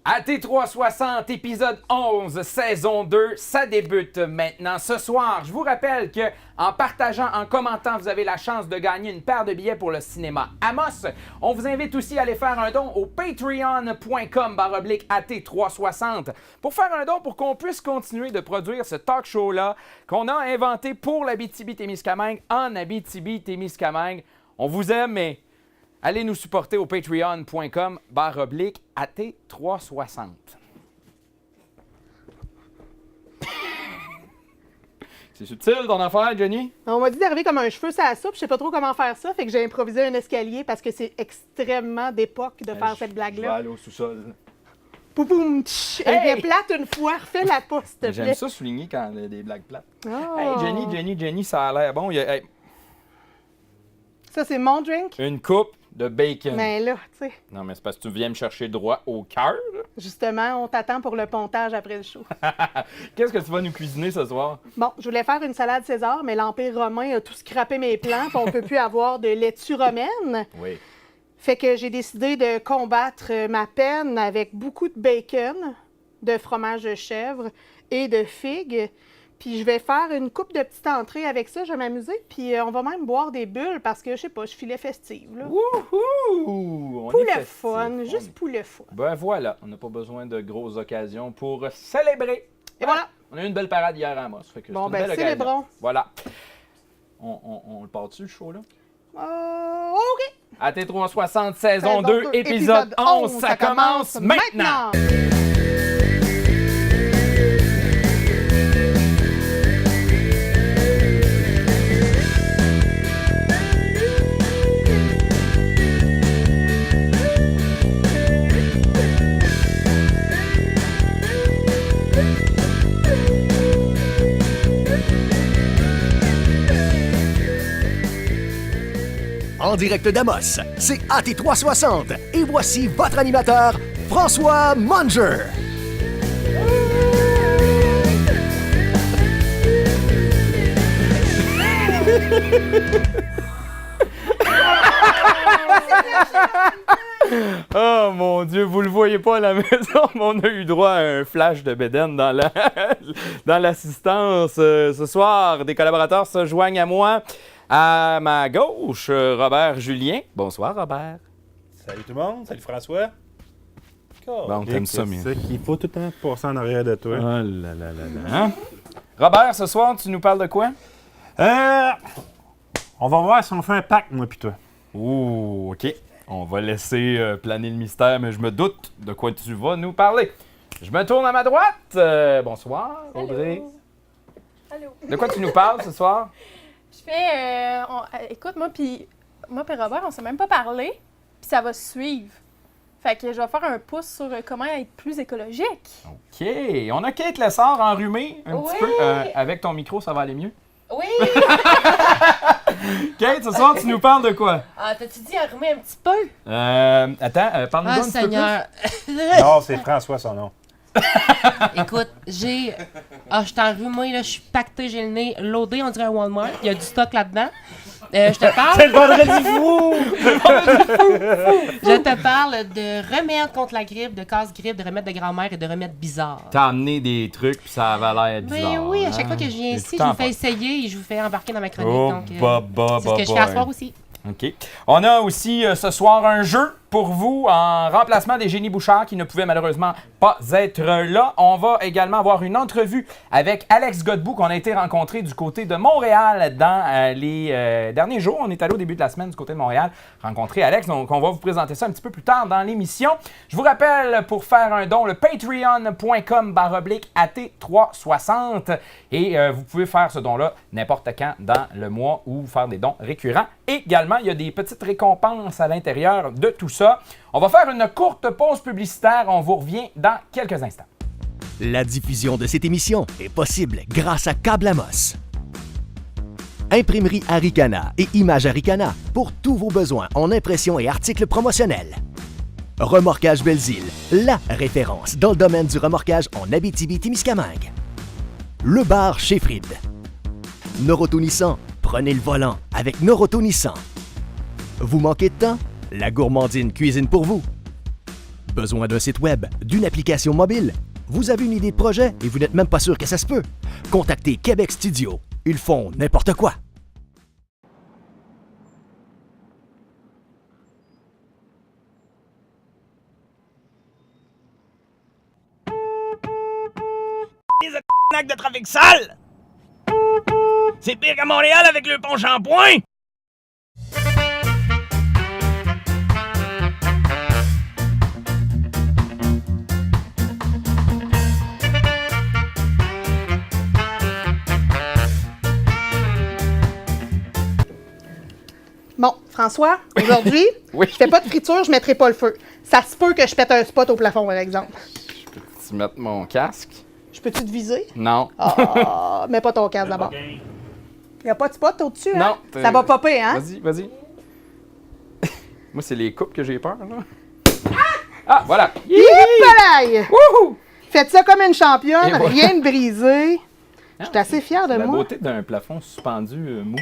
AT360, épisode 11, saison 2, ça débute maintenant. Ce soir, je vous rappelle que en partageant, en commentant, vous avez la chance de gagner une paire de billets pour le cinéma Amos. On vous invite aussi à aller faire un don au patreon.com/AT360 pour faire un don pour qu'on puisse continuer de produire ce talk show-là qu'on a inventé pour l'Abitibi-Témiscamingue en Abitibi-Témiscamingue. On vous aime, mais allez nous supporter au patreon.com/AT360. C'est subtil ton affaire, Jenny? On m'a dit d'arriver comme un cheveu sur la soupe. Je sais pas trop comment faire ça. Fait que j'ai improvisé un escalier parce que c'est extrêmement d'époque de faire cette Je blague-là. vais aller au sous-sol. Poupoum, tch. Elle vient plate une fois. Refais la pouce, s'il te plaît. J'aime ça souligner quand il y a des blagues plates. Oh. Hey, Jenny, ça a l'air bon. Il y a, Ça, c'est mon drink. une coupe de bacon. Mais là, tu sais, Non, mais c'est parce que tu viens me chercher droit au cœur. justement, on t'attend pour le pontage après le show. Qu'est-ce que tu vas nous cuisiner ce soir? Bon, je voulais faire une salade César, mais l'Empire romain a tout scrappé mes plans, puis on peut plus avoir de laitue romaine. Oui. Fait que j'ai décidé de combattre ma peine avec beaucoup de bacon, de fromage de chèvre et de figues. Puis je vais faire une coupe de petites entrées avec ça, je vais m'amuser. Puis on va même boire des bulles parce que, je sais pas, je filais festive, là. Wouhou! On Pour est le festif. fun, juste pour le fun. Ben voilà, on n'a pas besoin de grosses occasions pour célébrer. Et voilà. On a eu une belle parade hier à Amos. Fait que Bon, c'est une ben, belle occasion. célébrons. Voilà. On le part-tu, le show, là? OK. AT360, saison 2, épisode 11, ça commence maintenant! En direct d'Amos, c'est AT360 et voici votre animateur, François Munger. Oh mon Dieu, vous le voyez pas à la maison, mais on a eu droit à un flash de bédaine dans l'assistance. Ce soir, des collaborateurs se joignent à moi. À ma gauche, Robert Julien. Bonsoir, Robert. Salut tout le monde, salut François. Bon, t'aimes ça, mais... C'est qu'il faut tout le temps passer en arrière de toi. Oh là là là là. Hein? Robert, ce soir, tu nous parles de quoi? On va voir si on fait un pacte, moi pis toi. Ouh, OK. On va laisser planer le mystère, mais je me doute de quoi tu vas nous parler. Je me tourne à ma droite. Bonsoir, Audrey. Allô. De quoi tu nous parles ce soir? Je fais. Écoute, moi puis Robert, on s'est même pas parlé, puis ça va se suivre. Fait que je vais faire un pouce sur comment être plus écologique. OK. On a Kate Lessard enrhumée un petit Oui. peu. Avec ton micro, ça va aller mieux. Oui! Kate, ce soir, tu nous parles de quoi? Ah, t'as-tu dit enrhumer un petit peu? Attends, parle-nous un petit peu plus. Seigneur. Non, c'est François son nom. Écoute, je suis enrhumée, là, je suis pactée, j'ai le nez loadé, on dirait un Walmart. Il y a du stock là-dedans. Je te parle. le vendredi fou! Je te parle de remèdes contre la grippe, de casse-grippe, de remèdes de grand-mère et de remèdes bizarres. T'as amené des trucs, puis ça avait l'air bizarre. Ben oui, à chaque hein? fois que je viens Et ici, tout je vous en fais essayer et je vous fais embarquer dans ma chronique. Oh, donc, c'est c'est ce que je fais à soir aussi. OK. On a aussi ce soir un jeu pour vous en remplacement des Génies Bouchard qui ne pouvaient malheureusement pas être là. On va également avoir une entrevue avec Alex Godbout qu'on a été rencontré du côté de Montréal dans les derniers jours. On est allé au début de la semaine du côté de Montréal rencontrer Alex. Donc, on va vous présenter ça un petit peu plus tard dans l'émission. Je vous rappelle, pour faire un don, le patreon.com/AT360 et vous pouvez faire ce don-là n'importe quand dans le mois ou faire des dons récurrents. Également, il y a des petites récompenses à l'intérieur de tout ça. On va faire une courte pause publicitaire. On vous revient dans quelques instants. La diffusion de cette émission est possible grâce à Câble Amos. Imprimerie Aricana et Images Aricana pour tous vos besoins en impression et articles promotionnels. Remorquage Belzile, la référence dans le domaine du remorquage en Abitibi-Témiscamingue. Le bar chez Fried. Noroto Nissan, prenez le volant avec Noroto Nissan. Vous manquez de temps? La gourmandine cuisine pour vous. Besoin d'un site web, d'une application mobile? Vous avez une idée de projet et vous n'êtes même pas sûr que ça se peut? Contactez Québec Studio. Ils font n'importe quoi. De trafic sale! C'est pire qu'à Montréal avec le pont Champoint! Bon, François, aujourd'hui, Oui. je fais pas de friture, je mettrai pas le feu. Ça se peut que je pète un spot au plafond, par exemple. Tu mets mon casque? Je peux-tu te viser? Non. Ah, mets pas ton casque d'abord. Y a pas de spot au-dessus, hein? Non. Ça va popper, hein? Vas-y, vas-y. Moi, c'est les coupes que j'ai peur, là. Ah, voilà. Hippalaï! Wouhou! Faites ça comme une championne, Et voilà. rien de brisé. Je suis assez fière de La moi. beauté d'un plafond suspendu mou.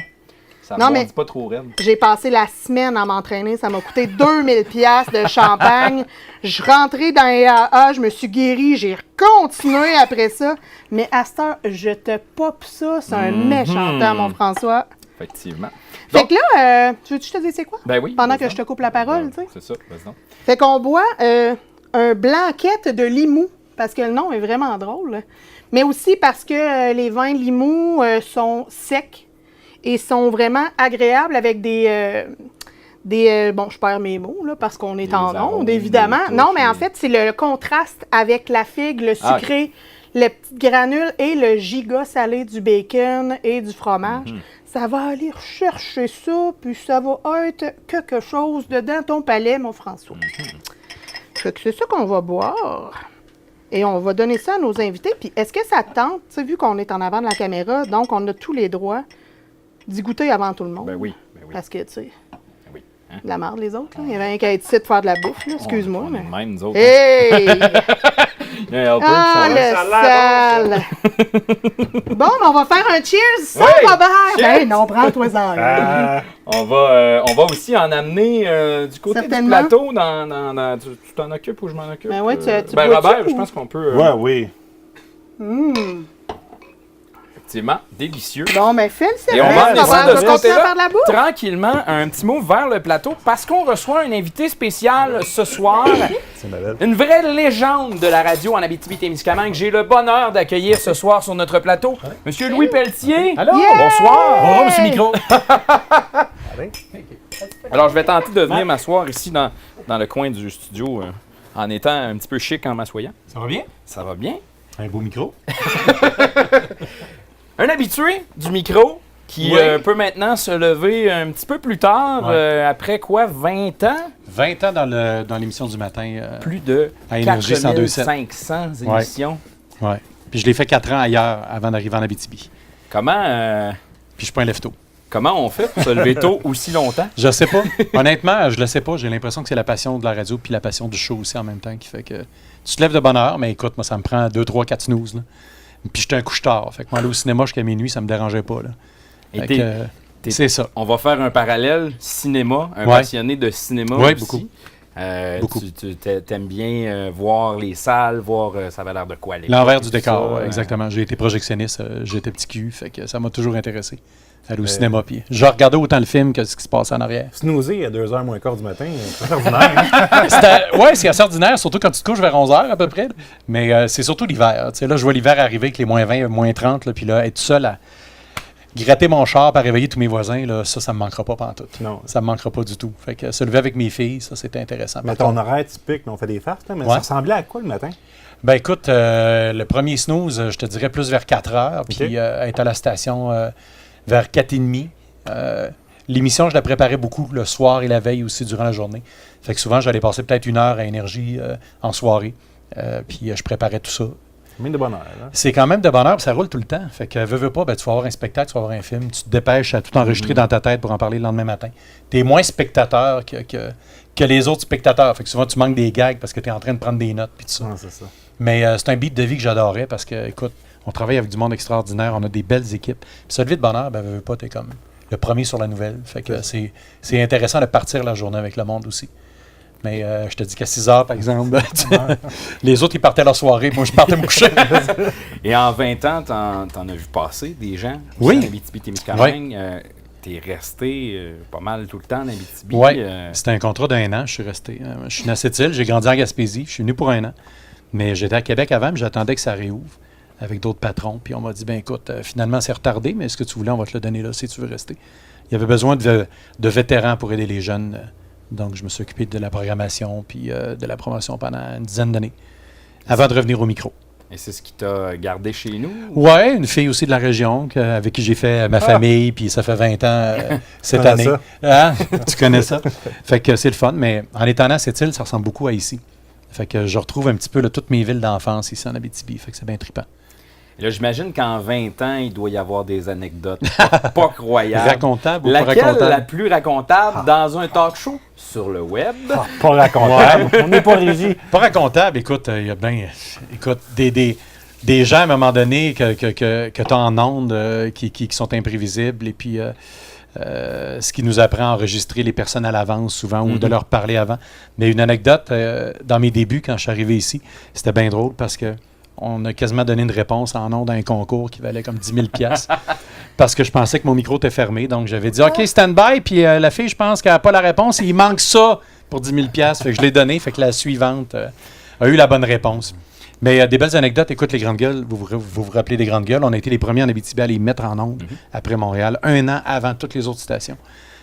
Ça Non, ne mais- pas trop raide. J'ai passé la semaine à m'entraîner. Ça m'a coûté 2000 pièces de champagne. Je rentrais dans les AA, je me suis guérie, j'ai continué après ça. Mais à cette heure, je te pop ça. C'est un méchant temps, mon François. Effectivement. Fait Donc- que là, tu veux que je te dise c'est quoi? Ben oui. Pendant vas-y que je te coupe la parole, tu sais. C'est ça, vas-y donc. Fait qu'on boit un blanquette de Limoux, parce que le nom est vraiment drôle. Mais aussi parce que les vins Limoux sont secs et sont vraiment agréables avec bon, je perds mes mots, là, parce qu'on est Des en arômes, onde, évidemment. des Non, touches, mais en des- fait, c'est le contraste avec la figue, le Ah, sucré, les petites granules et le giga salé du bacon et du fromage. Ça va aller chercher ça, puis ça va être quelque chose dedans ton palais, mon François. Fait que c'est ça qu'on va boire. Et on va donner ça à nos invités. Puis est-ce que ça te tente, tu sais, vu qu'on est en avant de la caméra, donc on a tous les droits d'y goûter avant tout le monde? Ben oui, ben oui. Parce que, tu sais, oui. Hein? de la merde, les autres, là. Il y avait un qui a été ici de faire de la bouffe, là. Excuse-moi, On mais... est de même, nous autres. Hey! Il y a un helper, Ah, ça va. le sale! Bon, mais on va faire un cheers sans Oui! Robert! Cheers! Ben non, prends-toi-en, là. On va aussi en amener du côté du Certainement. plateau. Tu t'en occupes ou je m'en occupe? Ben oui, tu Ben bois-tu Robert, ou- je pense qu'on peut... Ouais, oui. Effectivement, délicieux. Bon, ben félicitations, Et on va en laisser Robert. de On ce va continuer à faire côté-là, de la bouffe. tranquillement, un petit mot vers le plateau, parce qu'on reçoit un invité spécial ce soir, C'est ma belle. une vraie légende de la radio en Abitibi-Témiscamingue. J'ai le bonheur d'accueillir ce soir sur notre plateau Monsieur Louis Pelletier. Allô? Yeah! Bonsoir. Bonjour, monsieur Micro. Alors, je vais tenter de venir m'asseoir ici dans le coin du studio en étant un petit peu chic en m'assoyant. Ça va bien? Ça va bien? Un beau micro. Un habitué du micro qui Oui. peut maintenant se lever un petit peu plus tard, Ouais. après quoi, 20 ans? 20 ans dans l'émission du matin. Plus de À Énergie 102.7. 4500 Ouais. émissions. Ouais. Puis je l'ai fait 4 ans ailleurs avant d'arriver en Abitibi. Comment, Puis je suis pas un lève-tôt. comment on fait pour se lever tôt aussi longtemps? Je sais pas. Honnêtement, je le sais pas. J'ai l'impression que c'est la passion de la radio puis la passion du show aussi en même temps qui fait que tu te lèves de bonne heure, mais écoute, moi, ça me prend 2, 3, 4 snooze. Là. Puis j'étais un couche-tard. Fait que moi, aller au cinéma jusqu'à minuit, ça me dérangeait pas. Là. Et Fait t'es- que, t'es- c'est ça. On va faire un parallèle cinéma, un Ouais. passionné de cinéma Ouais, aussi. beaucoup. Beaucoup. Tu t'aimes bien voir les salles, voir ça avait l'air de quoi à l'époque, L'envers du tout décor, ça, ouais, exactement. J'ai été projectionniste, j'étais petit cul, fait que ça m'a toujours intéressé. Aller au cinéma, puis je regardais autant le film que ce qui se passait en arrière. Snoozer à 2h moins quart du matin, c'est ordinaire. Ouais, c'est assez ordinaire, surtout quand tu te couches vers 11h à peu près. Mais c'est surtout l'hiver. Tu sais, là, je vois l'hiver arriver avec les moins 20, moins 30, là, puis là, être seul à gratter mon char pour réveiller tous mes voisins, là, ça me manquera pas pantoute. Non. Ça me manquera pas du tout. Fait que se lever avec mes filles, ça, c'était intéressant. Mais Par ton contre, horaire typique, on fait des farces, là, mais Ouais. ça ressemblait à quoi le matin? ben écoute, le premier snooze, je te dirais plus vers 4h, puis Ok. être à la station vers 4h30. L'émission, je la préparais beaucoup le soir et la veille aussi durant la journée. Fait que souvent, j'allais passer peut-être 1 heure à Énergie en soirée. Puis je préparais tout ça. Mine de bonheur. Là. C'est quand même de bonheur, puis ça roule tout le temps. Fait que veux pas, ben, tu vas avoir un spectacle, tu vas avoir un film, tu te dépêches à tout enregistrer dans ta tête pour en parler le lendemain matin. Tu es moins spectateur que les autres spectateurs. Fait que souvent, tu manques des gags parce que tu es en train de prendre des notes puis tout ça. Non, c'est ça. Mais c'est un beat de vie que j'adorais parce que, écoute, on travaille avec du monde extraordinaire, on a des belles équipes. Puis se lever de bonheur, ben, veux pas, t'es comme le premier sur la nouvelle. Fait que c'est intéressant de partir la journée avec le monde aussi. Mais je te dis qu'à 6 heures, par exemple, les autres, ils partaient leur soirée. Moi, je partais me coucher. Et en 20 ans, t'en as vu passer des gens Oui. en Abitibi-Témiscamingue. T'es resté pas mal tout le temps en Abitibi. Oui, c'était un contrat d'1 an. Je suis resté. Je suis né à Sept-Îles, j'ai grandi en Gaspésie. Je suis venu pour 1 an. Mais j'étais à Québec avant, mais j'attendais que ça réouvre avec d'autres patrons. Puis on m'a dit, ben écoute, finalement, c'est retardé, mais ce que tu voulais, on va te le donner là si tu veux rester. Il y avait besoin de vétérans pour aider les jeunes. Donc, je me suis occupé de la programmation puis de la promotion pendant une dizaine d'années avant de revenir au micro. Et c'est ce qui t'a gardé chez nous? Oui, une fille aussi de la région avec qui j'ai fait ma famille, puis ça fait 20 ans cette année. Ça. Hein? Tu connais ça? Fait que c'est le fun, mais en étant à cette île, ça ressemble beaucoup à ici. Fait que je retrouve un petit peu là, toutes mes villes d'enfance ici en Abitibi. Fait que c'est bien trippant. Et là, j'imagine qu'en 20 ans, il doit y avoir des anecdotes pas croyables. Racontables ou pas Laquelle racontables? la plus racontable dans un talk show sur le web? Pas racontable. On n'est pas régi. Pas racontable. Écoute, il y a bien... Écoute, des gens, à un moment donné, que tu as en ondes qui sont imprévisibles. Et puis, ce qui nous apprend à enregistrer les personnes à l'avance, souvent, ou de leur parler avant. Mais une anecdote, dans mes débuts, quand je suis arrivé ici, c'était bien drôle parce que on a quasiment donné une réponse en ondes à un concours qui valait comme 10 000 $ parce que je pensais que mon micro était fermé. Donc, j'avais dit, OK, stand-by. Puis la fille, je pense qu'elle n'a pas la réponse. Il manque ça pour 10 000 $. Fait que je l'ai donné. Fait que la suivante a eu la bonne réponse. Mais des belles anecdotes. Écoute, les Grandes Gueules, vous vous rappelez des Grandes Gueules? On a été les premiers en Abitibi à les mettre en ondes après Montréal, 1 an avant toutes les autres stations.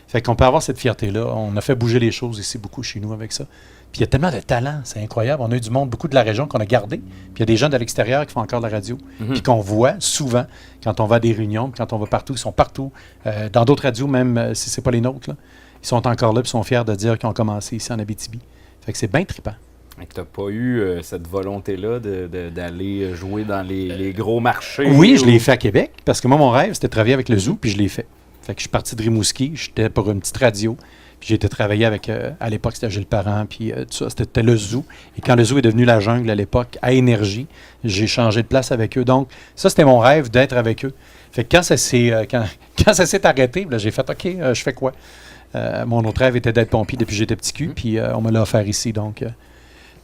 Fait qu'on peut avoir cette fierté-là. On a fait bouger les choses ici beaucoup chez nous avec ça. Puis il y a tellement de talent, c'est incroyable. On a eu du monde, beaucoup de la région qu'on a gardé. Puis il y a des gens de l'extérieur qui font encore de la radio. Puis qu'on voit souvent quand on va à des réunions, puis quand on va partout, ils sont partout. Dans d'autres radios, même si c'est pas les nôtres, là, ils sont encore là, puis sont fiers de dire qu'ils ont commencé ici en Abitibi. Fait que c'est bien trippant. Et que tu n'as pas eu cette volonté-là d'aller jouer dans les gros marchés? Oui, je l'ai fait à Québec, parce que moi, mon rêve, c'était de travailler avec le Zoo, puis je l'ai fait. Fait que je suis parti de Rimouski, j'étais pour une petite radio, puis j'ai été travailler avec, à l'époque, c'était Gilles Parent, puis tout ça, c'était le Zoo. Et quand le Zoo est devenu la jungle à l'époque, à Énergie, j'ai changé de place avec eux. Donc, ça, c'était mon rêve d'être avec eux. Fait que quand ça s'est arrêté, là, j'ai fait, OK, je fais quoi? Mon autre rêve était d'être pompier depuis que j'étais petit cul, puis on me l'a offert ici, donc...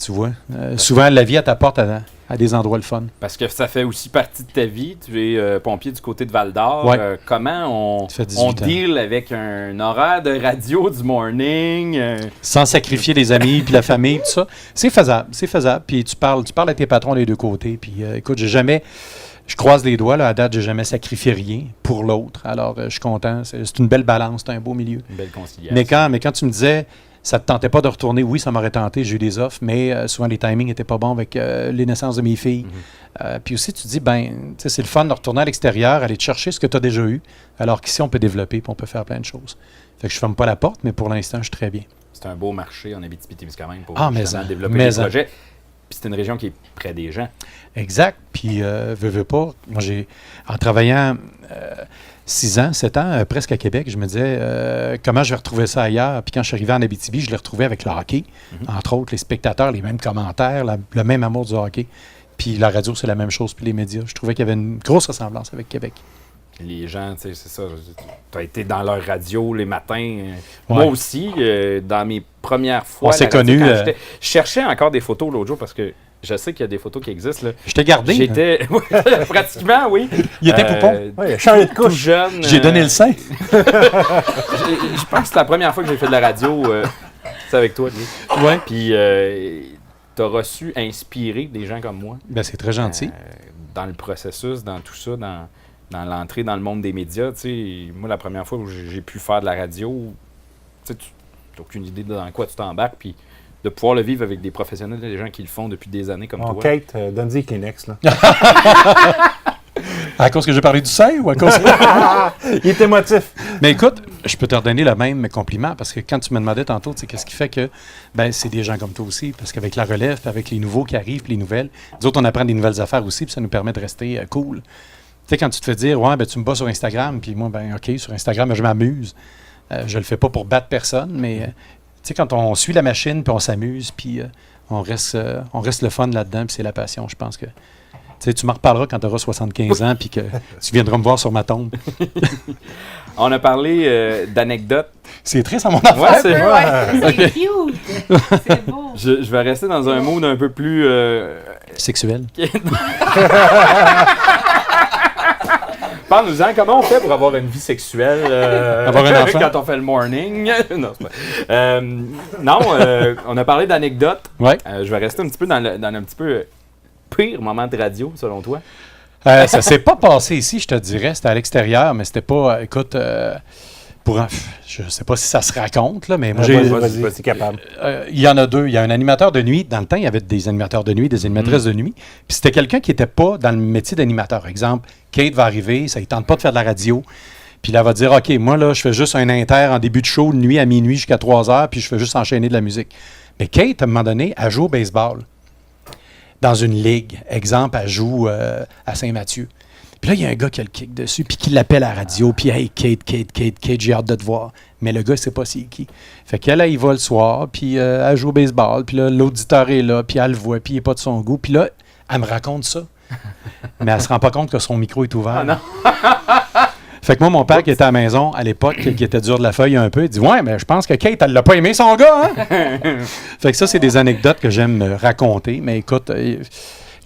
Tu vois, souvent, la vie, elle t'apporte à des endroits le fun. Parce que ça fait aussi partie de ta vie. Tu es pompier du côté de Val-d'Or. Ouais. Comment Ça fait 18 on ans. deal avec un horaire de radio du morning? Sans sacrifier les amis puis la famille, tout ça. C'est faisable, c'est faisable. Puis tu parles à tes patrons des deux côtés. Puis écoute, je croise les doigts, là, à date, j'ai jamais sacrifié rien pour l'autre. Alors, je suis content. C'est une belle balance, c'est un beau milieu. Une belle conciliation. Mais quand tu me disais... Ça ne te tentait pas de retourner? Oui, ça m'aurait tenté. J'ai eu des offres, mais souvent les timings n'étaient pas bons avec les naissances de mes filles. Puis aussi, tu te dis, c'est le fun de retourner à l'extérieur, aller te chercher ce que tu as déjà eu, alors qu'ici, on peut développer et on peut faire plein de choses. Fait que je ne ferme pas la porte, mais pour l'instant, je suis très bien. C'est un beau marché en Abitibi-Témiscamingue pour mais développer des projets. Puis c'est une région qui est près des gens. Exact. Puis, veux pas. Moi, en travaillant 6 ans, 7 ans, presque à Québec, je me disais comment je vais retrouver ça ailleurs. Puis quand je suis arrivé en Abitibi, je l'ai retrouvé avec le hockey. Entre autres, les spectateurs, les mêmes commentaires, le même amour du hockey. Puis la radio, c'est la même chose, puis les médias. Je trouvais qu'il y avait une grosse ressemblance avec Québec. Les gens, tu sais, c'est ça. Tu as été dans leur radio les matins. Moi aussi, dans mes premières fois. On s'est connus. Je cherchais encore des photos l'autre jour parce que je sais qu'il y a des photos qui existent. Là. Je t'ai gardé. J'étais. Pratiquement, oui. Il était poupon. Oui, il a changé de couche. Jeune. J'ai donné le sein. Je pense que c'est la première fois que j'ai fait de la radio. C'est avec toi, Guy. Oui. Puis, tu as reçu inspirer des gens comme moi. Ben, c'est très gentil. Dans le processus, dans tout ça, dans l'entrée dans le monde des médias. Moi, la première fois où j'ai pu faire de la radio, tu n'as aucune idée dans quoi tu t'embarques. Puis, de pouvoir le vivre avec des professionnels, des gens qui le font depuis des années comme toi. Kate, donne-y Kleenex, là. À cause que j'ai parlé du sein ou à cause Il est émotif. Mais écoute, je peux te redonner le même compliment parce que quand tu me demandais tantôt, qu'est-ce qui fait que c'est des gens comme toi aussi, parce qu'avec la relève, puis avec les nouveaux qui arrivent, puis les nouvelles, nous autres, on apprend des nouvelles affaires aussi, puis ça nous permet de rester cool. Tu sais, quand tu te fais dire, tu me bats sur Instagram, puis moi, OK, sur Instagram, je m'amuse. Je le fais pas pour battre personne, mais tu sais, quand on suit la machine, puis on s'amuse, puis on reste le fun là-dedans, puis c'est la passion, je pense que sais, tu m'en reparleras quand tu auras 75 ans puis que tu viendras me voir sur ma tombe. On a parlé d'anecdotes. C'est triste à mon affaire. Ouais, c'est C'est cute. C'est beau. Je vais rester dans un mood un peu plus... Sexuel. Parle-nous-en, comment on fait pour avoir une vie sexuelle Avoir un enfant? quand on fait le morning? Non, c'est pas... on a parlé d'anecdotes. Ouais. Je vais rester un petit peu dans un petit peu pire moment de radio, selon toi. Ça s'est pas passé ici, je te dirais. C'était à l'extérieur, mais c'était pas... écoute, je sais pas si ça se raconte, là, mais moi, Vas-y, capable. il y en a deux. Il y a un animateur de nuit. Dans le temps, il y avait des animateurs de nuit, des animatrices de nuit. Puis c'était quelqu'un qui n'était pas dans le métier d'animateur. Exemple, Kate va arriver, ça ne tente pas de faire de la radio. Puis là, elle va dire, OK, moi, là, je fais juste un inter en début de show, de nuit à minuit jusqu'à 3 heures, puis je fais juste enchaîner de la musique. Mais Kate, à un moment donné, elle joue au baseball dans une ligue. Exemple, elle joue à Saint-Mathieu. Puis là, il y a un gars qui a le kick dessus, puis qui l'appelle à la radio, puis « Hey, Kate, j'ai hâte de te voir. » Mais le gars, il sait pas c'est qui. Fait qu'elle, il va le soir, puis elle joue au baseball, puis là, l'auditeur est là, puis elle le voit, puis il n'est pas de son goût. Puis là, elle me raconte ça. Mais elle se rend pas compte que son micro est ouvert. Ah non! Fait que moi, mon père qui était à la maison, à l'époque, qui était dur de la feuille un peu, il dit « Ouais, mais je pense que Kate, elle l'a pas aimé, son gars, hein? » Fait que ça, c'est des anecdotes que j'aime raconter. Mais écoute...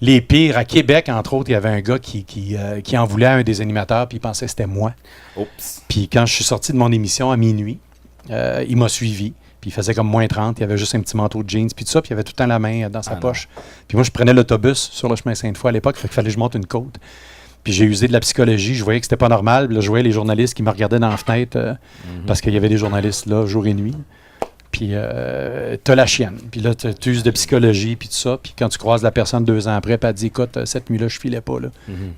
les pires, à Québec, entre autres, il y avait un gars qui en voulait à un des animateurs, puis il pensait que c'était moi. Oups. Puis quand je suis sorti de mon émission à minuit, il m'a suivi, puis il faisait comme moins 30, il avait juste un petit manteau de jeans, puis tout ça, puis il avait tout le temps la main dans sa poche. Puis moi, je prenais l'autobus sur le chemin Sainte-Foy à l'époque, fait qu'il fallait que je monte une côte. Puis j'ai usé de la psychologie, je voyais que c'était pas normal, puis là, je voyais les journalistes qui me regardaient dans la fenêtre, parce qu'il y avait des journalistes là, jour et nuit. Puis t'as la chienne. Puis là, tu uses de psychologie, puis tout ça. Puis quand tu croises la personne 2 ans après, puis elle te dit « Écoute, cette nuit-là, je filais pas. Là.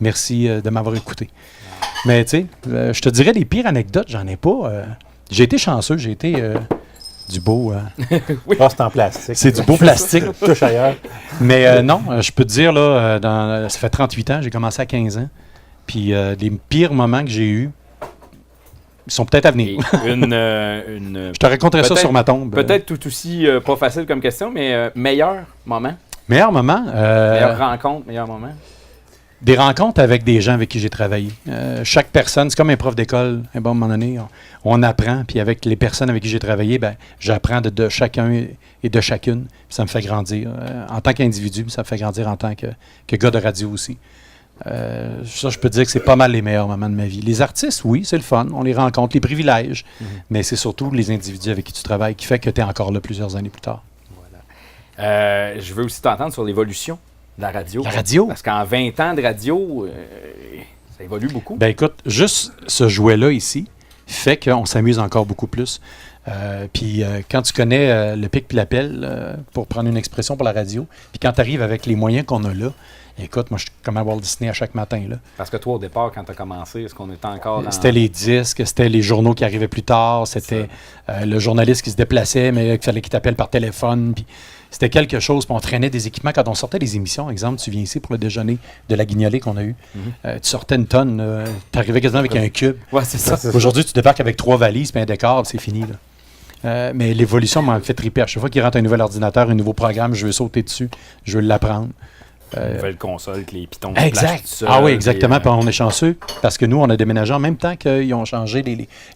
Merci de m'avoir écouté. » Mais tu sais, je te dirais, les pires anecdotes, j'en ai pas. J'ai été chanceux, j'ai été du beau... Oui. Ah, c'est en plastique. C'est du beau plastique. Touche ailleurs. Mais non, je peux te dire, là, ça fait 38 ans, j'ai commencé à 15 ans. Puis les pires moments que j'ai eus, ils sont peut-être à venir. Je te raconterai ça sur ma tombe. Peut-être tout aussi pas facile comme question, mais meilleur moment? Meilleur moment? Meilleure rencontre, meilleur moment? Des rencontres avec des gens avec qui j'ai travaillé. Chaque personne, c'est comme un prof d'école. À un bon moment donné, on apprend. Puis avec les personnes avec qui j'ai travaillé, ben, j'apprends de chacun et de chacune. Puis ça me fait grandir. En tant qu'individu, ça me fait grandir en tant que gars de radio aussi. Ça, je peux te dire que c'est pas mal les meilleurs moments de ma vie. Les artistes, oui, c'est le fun, on les rencontre, les privilèges, mais c'est surtout les individus avec qui tu travailles qui fait que tu es encore là plusieurs années plus tard. Voilà. Je veux aussi t'entendre sur l'évolution de la radio. La radio? Parce qu'en 20 ans de radio, ça évolue beaucoup. Ben écoute, juste ce jouet-là ici fait qu'on s'amuse encore beaucoup plus. Puis quand tu connais le pic puis l'appel, pour prendre une expression pour la radio, puis quand tu arrives avec les moyens qu'on a là, écoute, moi, je suis comme à Walt Disney à chaque matin. Là. Parce que toi, au départ, quand tu as commencé, est-ce qu'on était encore dans... C'était les disques, c'était les journaux qui arrivaient plus tard, c'était le journaliste qui se déplaçait, mais il fallait qu'il t'appelle par téléphone. Puis c'était quelque chose, puis on traînait des équipements. Quand on sortait des émissions, exemple, tu viens ici pour le déjeuner de la Guignolée qu'on a eu, tu sortais une tonne, tu arrivais quasiment avec un cube. Ouais, c'est ça. Aujourd'hui, tu débarques avec 3 valises puis un décor, c'est fini. Là. Mais l'évolution m'a fait triper. À chaque fois qu'il rentre un nouvel ordinateur, un nouveau programme, je veux sauter dessus, je veux l'apprendre. Une nouvelle console avec les pitons. Exact. Ah oui, exactement. Puis on est chanceux parce que nous, on a déménagé en même temps qu'ils ont changé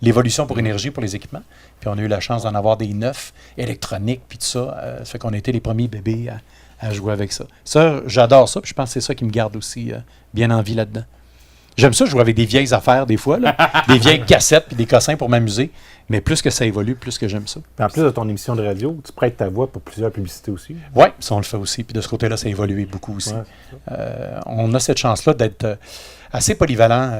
l'évolution pour énergie pour les équipements. Puis on a eu la chance d'en avoir des neufs électroniques puis tout ça. Ça fait qu'on a été les premiers bébés à jouer avec ça. Ça, j'adore ça. Puis je pense que c'est ça qui me garde aussi bien en vie là-dedans. J'aime ça jouer avec des vieilles affaires des fois, là, des vieilles cassettes puis des cossins pour m'amuser. Mais plus que ça évolue, plus que j'aime ça. Puis en plus de ton émission de radio, tu prêtes ta voix pour plusieurs publicités aussi. Oui, ça on le fait aussi. Puis de ce côté-là, ça a évolué beaucoup aussi. Ouais, on a cette chance-là d'être assez polyvalent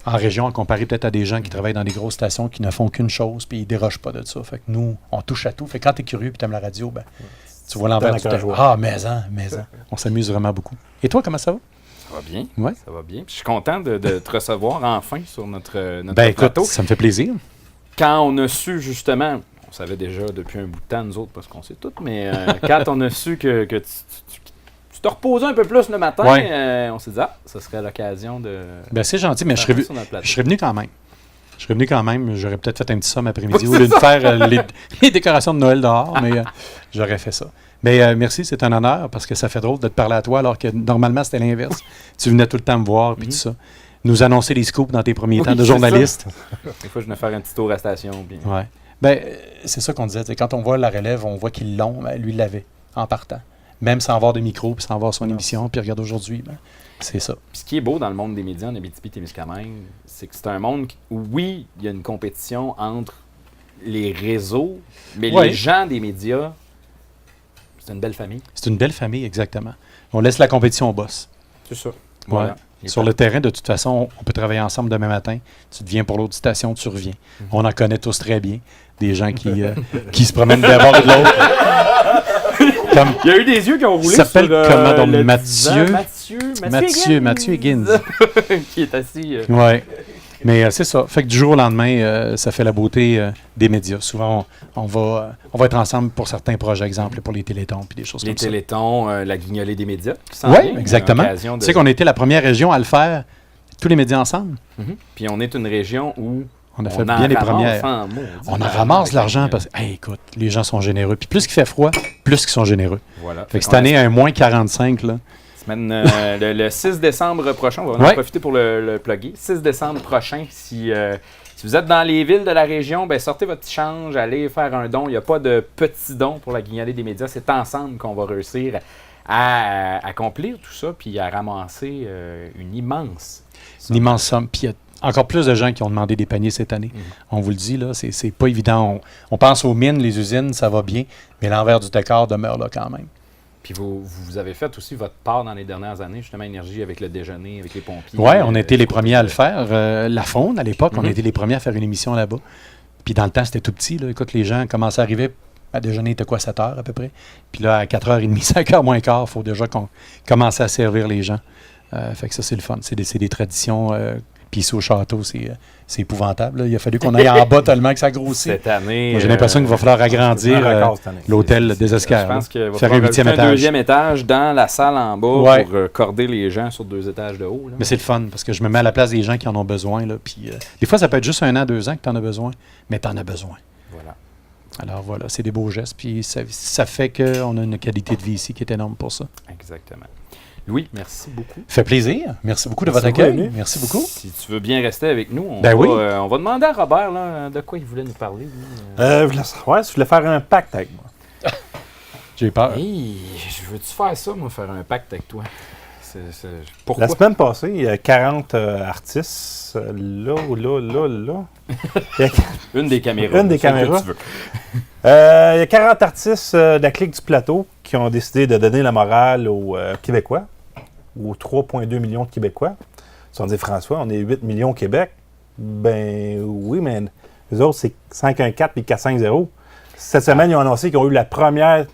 en région, à comparer peut-être à des gens qui travaillent dans des grosses stations qui ne font qu'une chose, puis ils ne dérogent pas de ça. Fait que nous, on touche à tout. Fait que quand tu es curieux et tu aimes la radio, ben, tu vois l'envers du temps. Ah, mais. On s'amuse vraiment beaucoup. Et toi, comment ça va? Ça va bien. Ouais. Ça va bien. Puis je suis content de te recevoir enfin sur notre ben, plateau. Écoute, ça me fait plaisir. Quand on a su, justement, on savait déjà depuis un bout de temps, nous autres, parce qu'on sait tout, mais quand on a su que tu te reposais un peu plus le matin, on s'est dit, ça serait l'occasion de... Ben, c'est gentil, mais je serais venu quand même. J'aurais peut-être fait un petit somme après-midi au lieu de faire les décorations de Noël dehors, mais j'aurais fait ça. Mais merci, c'est un honneur parce que ça fait drôle de te parler à toi alors que normalement c'était l'inverse. Tu venais tout le temps me voir puis tout ça. Nous annoncer les scoops dans tes premiers temps de c'est journaliste. Des fois, je venais faire un petit tour à la station. Puis... Ouais. Ben, c'est ça qu'on disait. Quand on voit la relève, on voit qu'ils l'ont. Ben, lui, il l'avait en partant. Même sans avoir de micro, puis sans avoir son émission. Puis regarde aujourd'hui, ben, c'est ça. Puis ce qui est beau dans le monde des médias en Abitibi-Témiscamingue, c'est que c'est un monde où, oui, il y a une compétition entre les réseaux, mais Ouais. les gens des médias, c'est une belle famille. C'est une belle famille, exactement. On laisse la compétition au boss. C'est ça. Ouais. Voilà. Sur le terrain, de toute façon, on peut travailler ensemble demain matin. Tu viens pour l'autre station, tu reviens. On en connaît tous très bien. Des gens qui se promènent d'un bord et de l'autre. Comme Il y a eu des yeux qui ont roulé Il s'appelle sur comment, donc, le Mathieu? 10 ans. Mathieu Higgins. qui est assis. Oui. Mais c'est ça. Fait que du jour au lendemain, ça fait la beauté des médias. Souvent, on va être ensemble pour certains projets, exemple pour les télétons puis des choses Les comme ça. télétons, la guignolée des médias. qui s'en Oui, vient. exactement. L'occasion de- Tu sais qu'on a été la première région à le faire, tous les médias ensemble. Mhm. Puis on est une région où On a fait en bien les ramasse premières. en maudit. On en ramasse de l'argent parce que, hey, écoute, les gens sont généreux. Puis plus qu'il fait froid, plus qu'ils sont généreux. Voilà. Fait que cette année, un moins 45, là. Semaine, le 6 décembre prochain, on va en profiter pour le plugger. 6 décembre prochain, si vous êtes dans les villes de la région, ben sortez votre petit change, allez faire un don. Il n'y a pas de petit don pour la guignolée des médias. C'est ensemble qu'on va réussir à accomplir tout ça puis à ramasser une immense Somme. Puis il y a encore plus de gens qui ont demandé des paniers cette année. On vous le dit, là, c'est pas évident. On pense aux mines, les usines, ça va bien, mais l'envers du décor demeure là quand même. Puis vous avez fait aussi votre part dans les dernières années, justement, Énergie avec le déjeuner, avec les pompiers. Oui, on a été les premiers à le faire. La Faune, à l'époque, on a été les premiers à faire une émission là-bas. Puis dans le temps, c'était tout petit. Là. Écoute, les gens commençaient à arriver. À déjeuner, il était quoi, 7 heures à peu près. Puis là, à 4h30, 5h moins quart, il faut déjà qu'on commence à servir les gens. Fait que ça, c'est le fun. C'est des traditions. Puis ici au château, c'est épouvantable. Là. Il a fallu qu'on aille en bas tellement que ça grossit. Cette année. Moi, j'ai l'impression qu'il va falloir agrandir l'hôtel des Escars. Je pense qu'il va faire un falloir 8e rajouter un étage. 2e étage dans la salle en bas Ouais. pour corder les gens sur 2 étages de haut. Là. Mais c'est le fun parce que je me mets à la place des gens qui en ont besoin. Là, puis, des fois, ça peut être juste 1 an, 2 ans que tu en as besoin, mais tu en as besoin. Voilà. Alors voilà, c'est des beaux gestes. Puis ça fait qu'on a une qualité de vie ici qui est énorme pour ça. Exactement. Louis, merci beaucoup. Fait plaisir. Merci beaucoup de Merci votre beaucoup, accueil. Amy. Merci beaucoup. Si tu veux bien rester avec nous, on, Ben va, oui. on va demander à Robert là, de quoi il voulait nous parler. lui. Je voulais faire un pacte avec moi. J'ai peur. Hey, je veux-tu faire ça, moi, faire un pacte avec toi? Pourquoi? La semaine passée, il y a 40 artistes, là. Il y a Une des caméras. Une des celle que caméras. tu veux. il y a 40 artistes de la clique du plateau qui ont décidé de donner la morale aux Québécois, aux 3,2 millions de Québécois. Ils se sont dit, François, on est 8 millions au Québec. Ben oui, mais les autres, c'est 514 et 450. Cette semaine, ils ont annoncé qu'ils ont eu la première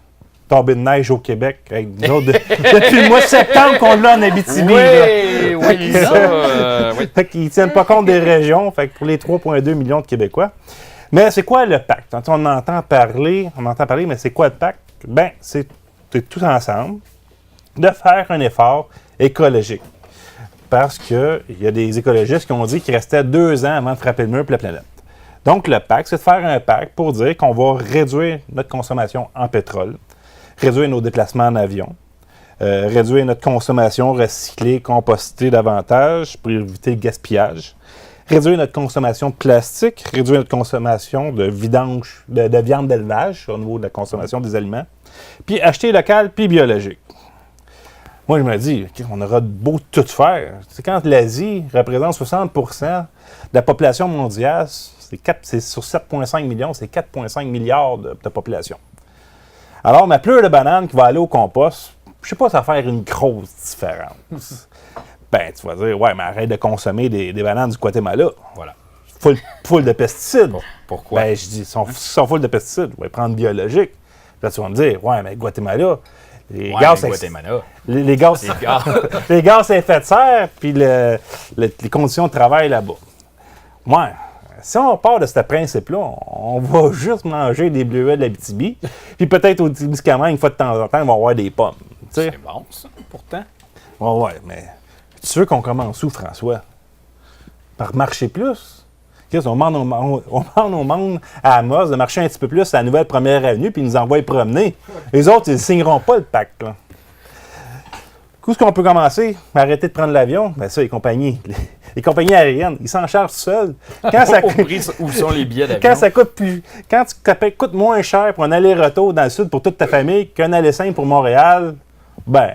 tombée de neige au Québec. Hey, nous autres, depuis le mois de septembre qu'on l'a en Abitibi. là. Oui, ça. Oui. Fait qu'ils ne tiennent pas compte des régions. Fait que pour les 3,2 millions de Québécois. Mais c'est quoi le pacte? On entend parler, mais c'est quoi le pacte? Ben, c'est tout ensemble de faire un effort écologique. Parce qu'il y a des écologistes qui ont dit qu'il restait 2 ans avant de frapper le mur pour la planète. Donc, le pacte, c'est de faire un pacte pour dire qu'on va réduire notre consommation en pétrole, réduire nos déplacements en avion, réduire notre consommation recyclée, compostée davantage pour éviter le gaspillage, réduire notre consommation de plastique, réduire notre consommation de vidange, de viande d'élevage au niveau de la consommation des aliments, puis acheter local puis biologique. Moi, je me dis, OK, on aura beau tout faire. C'est quand l'Asie représente 60% de la population mondiale, c'est sur 7,5 millions, c'est 4,5 milliards de population. Alors, ma pleure de banane qui va aller au compost, je sais pas si ça va faire une grosse différence. Ben, tu vas dire, ouais, mais arrête de consommer des bananes du Guatemala. Voilà. Full de pesticides. Pourquoi? Ben, je dis, ils sont full de pesticides. On va prendre biologique. Là, tu vas me dire, ouais, mais Guatemala, les gaz, Guatemala. les gaz, les gaz à effet de serre, puis les conditions de travail là-bas. Ouais. Si on part de ce principe-là, on va juste manger des bleuets de l'Abitibi, puis peut-être au Témiscamingue, une fois de temps en temps, on va avoir des pommes. Tu sais. C'est bon, ça, pourtant. Ouais, mais tu veux qu'on commence où, François? Par marcher plus? Chris, on demande au monde à Amos de marcher un petit peu plus à la nouvelle première avenue puis ils nous envoient promener. Les autres, ils ne signeront pas le pacte. Là. Où est-ce qu'on peut commencer? Arrêter de prendre l'avion? Ben ça, les compagnies aériennes, ils s'en chargent seuls. Quand ça Où sont les billets d'avion? Quand ça coûte moins cher pour un aller-retour dans le sud pour toute ta famille qu'un aller simple pour Montréal, ben,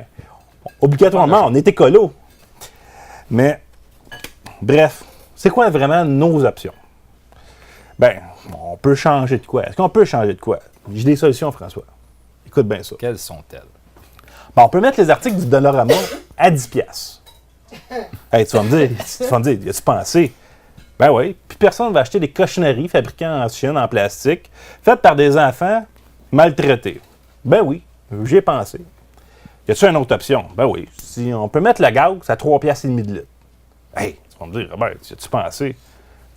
obligatoirement, on est écolo. Mais, bref, c'est quoi vraiment nos options? Ben, on peut changer de quoi? Est-ce qu'on peut changer de quoi? J'ai des solutions, François. Écoute bien ça. Quelles sont-elles? Ben, on peut mettre les articles du Dollarama à 10$. Hey, tu vas me dire, y a-tu pensé? Ben oui, puis personne ne va acheter des cochonneries fabriquées en Chine, en plastique, faites par des enfants maltraités. Ben oui, j'y ai pensé. Y a-tu une autre option? Ben oui, si on peut mettre le gaz à 3,5$ de litre. Hey, tu vas me dire, Robert, y a-tu pensé?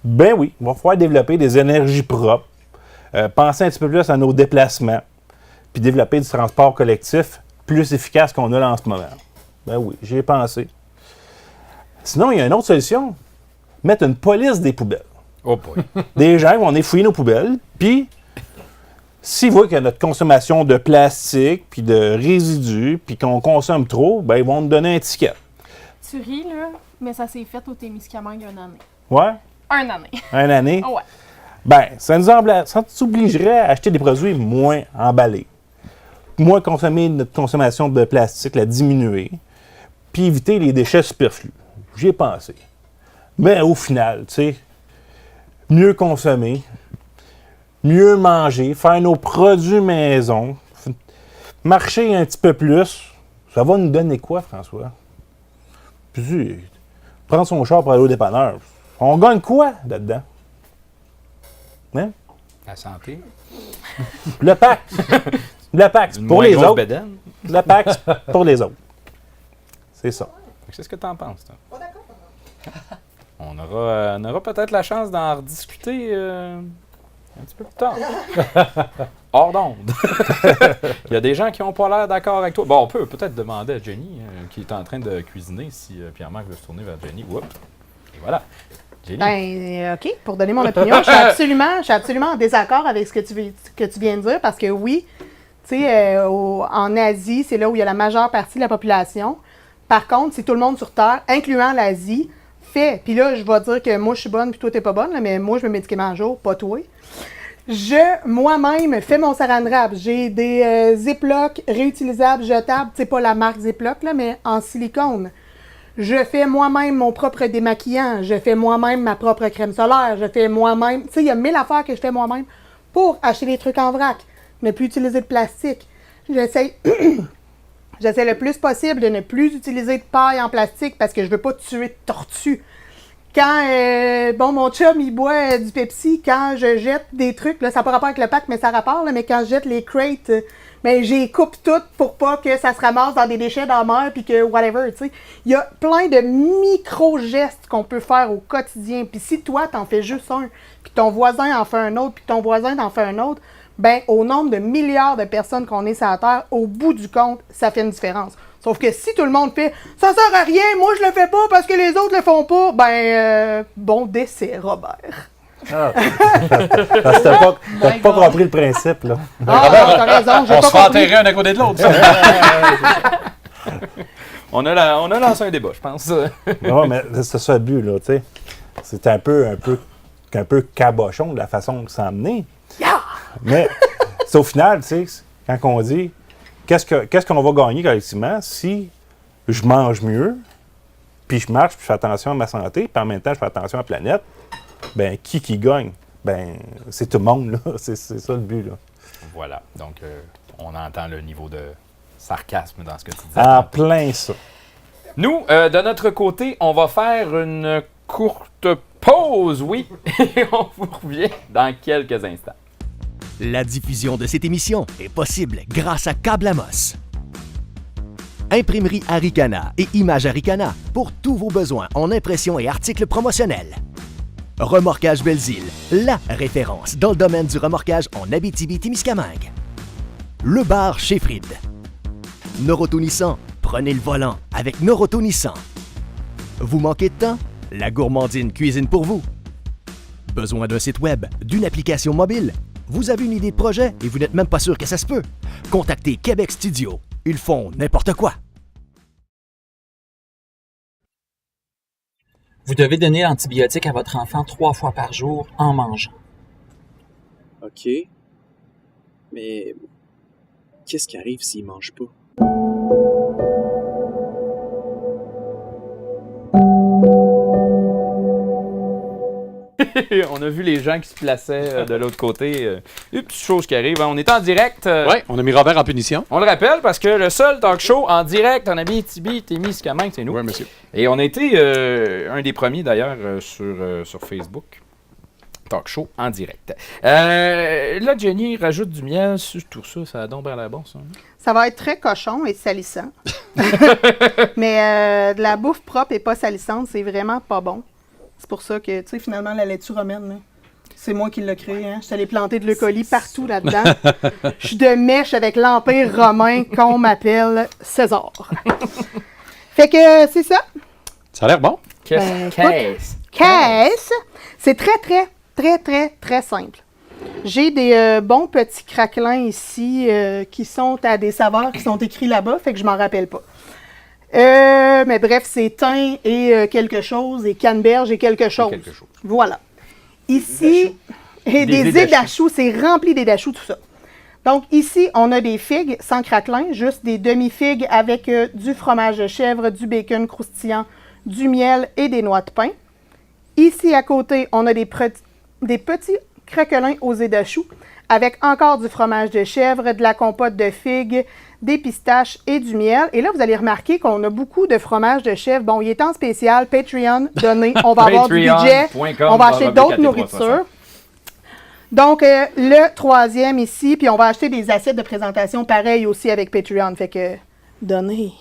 Ben oui, il va falloir développer des énergies propres, penser un petit peu plus à nos déplacements, puis développer du transport collectif plus efficace qu'on a là en ce moment. Ben oui, j'y ai pensé. Sinon, il y a une autre solution. Mettre une police des poubelles. Oh boy. Des gens vont venir fouiller nos poubelles, puis s'ils voient que notre consommation de plastique, puis de résidus, puis qu'on consomme trop, ben ils vont nous donner un ticket. Tu ris, là, mais ça s'est fait au Témiscamingue une année. Ouais? Une année. Une année? Ouais. Ben, ça nous obligerait à acheter des produits moins emballés. Moins consommer notre consommation de plastique, la diminuer, puis éviter les déchets superflus. J'y ai pensé. Mais au final, tu sais, mieux consommer, mieux manger, faire nos produits maison, marcher un petit peu plus, ça va nous donner quoi, François? Puis, prendre son char pour aller au dépanneur, on gagne quoi là-dedans? Hein? La santé. Le pacte. Le pacte, Une pour moins les grosse autres. bédaine. Le pacte, pour les autres. C'est ça. C'est ce que tu en penses, toi? Pas d'accord. On aura peut-être la chance d'en rediscuter un petit peu plus tard. Hors d'onde. Il y a des gens qui n'ont pas l'air d'accord avec toi. Bon, on peut peut-être demander à Jenny, qui est en train de cuisiner, si Pierre-Marc veut se tourner vers Jenny. Oups. Et voilà. Jenny. Ben, OK, pour donner mon opinion, je suis absolument en désaccord avec ce que tu viens de dire, parce que oui, tu sais, en Asie, c'est là où il y a la majeure partie de la population. Par contre, si tout le monde sur Terre, incluant l'Asie, fait, puis là, je vais dire que moi, je suis bonne, puis toi, t'es pas bonne, là, mais moi, je me médicament à jour, pas toi. Moi-même, fais mon saran wrap. J'ai des Ziploc réutilisables, jetables, tu sais, pas la marque Ziploc, là, mais en silicone. Je fais moi-même mon propre démaquillant. Je fais moi-même ma propre crème solaire. Je fais moi-même... Tu sais, il y a 1000 affaires que je fais moi-même pour acheter des trucs en vrac. Ne plus utiliser de plastique. J'essaie le plus possible de ne plus utiliser de paille en plastique parce que je veux pas tuer de tortues. Quand, mon chum, il boit du Pepsi, quand je jette des trucs, là, ça n'a pas rapport avec le pack, mais ça rapporte, là, mais quand je jette les crates... mais j'y coupe toutes pour pas que ça se ramasse dans des déchets dans la mer puis que whatever, tu sais. Il y a plein de micro-gestes qu'on peut faire au quotidien. Puis si toi, t'en fais juste un, puis ton voisin en fait un autre, puis ton voisin en fait un autre, ben au nombre de milliards de personnes qu'on est sur la Terre, au bout du compte, ça fait une différence. Sauf que si tout le monde fait « ça sert à rien, moi je le fais pas parce que les autres le font pas », ben bon décès, Robert. Ah. Parce que t'as pas compris le principe, là. Ah, non, t'as raison, j'ai On pas se fait compris. enterrer un à côté de l'autre. On a lancé un débat, je pense. Non, mais c'est ça le but, là, tu sais. C'est un peu cabochon de la façon que ça a amené. Yeah! Mais c'est au final, tu sais, quand on dit qu'est-ce qu'on va gagner collectivement si je mange mieux, puis je marche, puis je fais attention à ma santé, puis en même temps, je fais attention à la planète, ben qui gagne? Ben, c'est tout le monde, là. C'est ça le but, là. Voilà. Donc, on entend le niveau de sarcasme dans ce que tu dis. En plein ça. Nous, de notre côté, on va faire une courte pause, oui. Et on vous revient dans quelques instants. La diffusion de cette émission est possible grâce à Câble Amos. Imprimerie Aricana et Images Aricana pour tous vos besoins en impression et articles promotionnels. Remorquage Belzile, la référence dans le domaine du remorquage en Abitibi-Témiscamingue. Le bar chez Fried. Noroto Nissan, prenez le volant avec Noroto Nissan. Vous manquez de temps? La gourmandine cuisine pour vous. Besoin d'un site web, d'une application mobile? Vous avez une idée de projet et vous n'êtes même pas sûr que ça se peut? Contactez Québec Studio. Ils font n'importe quoi. Vous devez donner l'antibiotique à votre enfant 3 fois par jour en mangeant. OK. Mais qu'est-ce qui arrive s'il mange pas? On a vu les gens qui se plaçaient de l'autre côté. Une petite chose qui arrive. On est en direct. Ouais, on a mis Robert en punition. On le rappelle parce que le seul talk show en direct en Abitibi, Témiscamingue, c'est nous. Oui, monsieur. Et on a été un des premiers d'ailleurs sur Facebook. Talk show en direct. Là, Jenny rajoute du miel sur tout ça. Ça a donc bien la bon, ça. Ça va être très cochon et salissant. Mais de la bouffe propre et pas salissante, c'est vraiment pas bon. C'est pour ça que, tu sais, finalement, la laitue romaine, là, c'est moi qui l'ai créée. Hein? Je suis allée planter de l'eucolie partout là-dedans. Je suis de mèche avec l'Empire romain qu'on m'appelle César. Fait que c'est ça. Ça a l'air bon. Caisse. C'est très simple. J'ai des bons petits craquelins ici qui sont à des saveurs qui sont écrits là-bas, fait que je m'en rappelle pas. Mais bref, c'est thym et quelque chose, et canneberge et quelque chose. Voilà. Ici, et des édachous, c'est rempli d'édachous, tout ça. Donc ici, on a des figues sans craquelin, juste des demi-figues avec du fromage de chèvre, du bacon croustillant, du miel et des noix de pain. Ici, à côté, on a des petits craquelins aux édachous avec encore du fromage de chèvre, de la compote de figues, des pistaches et du miel. Et là, vous allez remarquer qu'on a beaucoup de fromage de chèvre. Bon, il est en spécial. Patreon, donné. On va avoir du budget. On va acheter d'autres nourritures. Donc, le troisième ici, puis on va acheter des assiettes de présentation pareil aussi avec Patreon. Fait que, donné.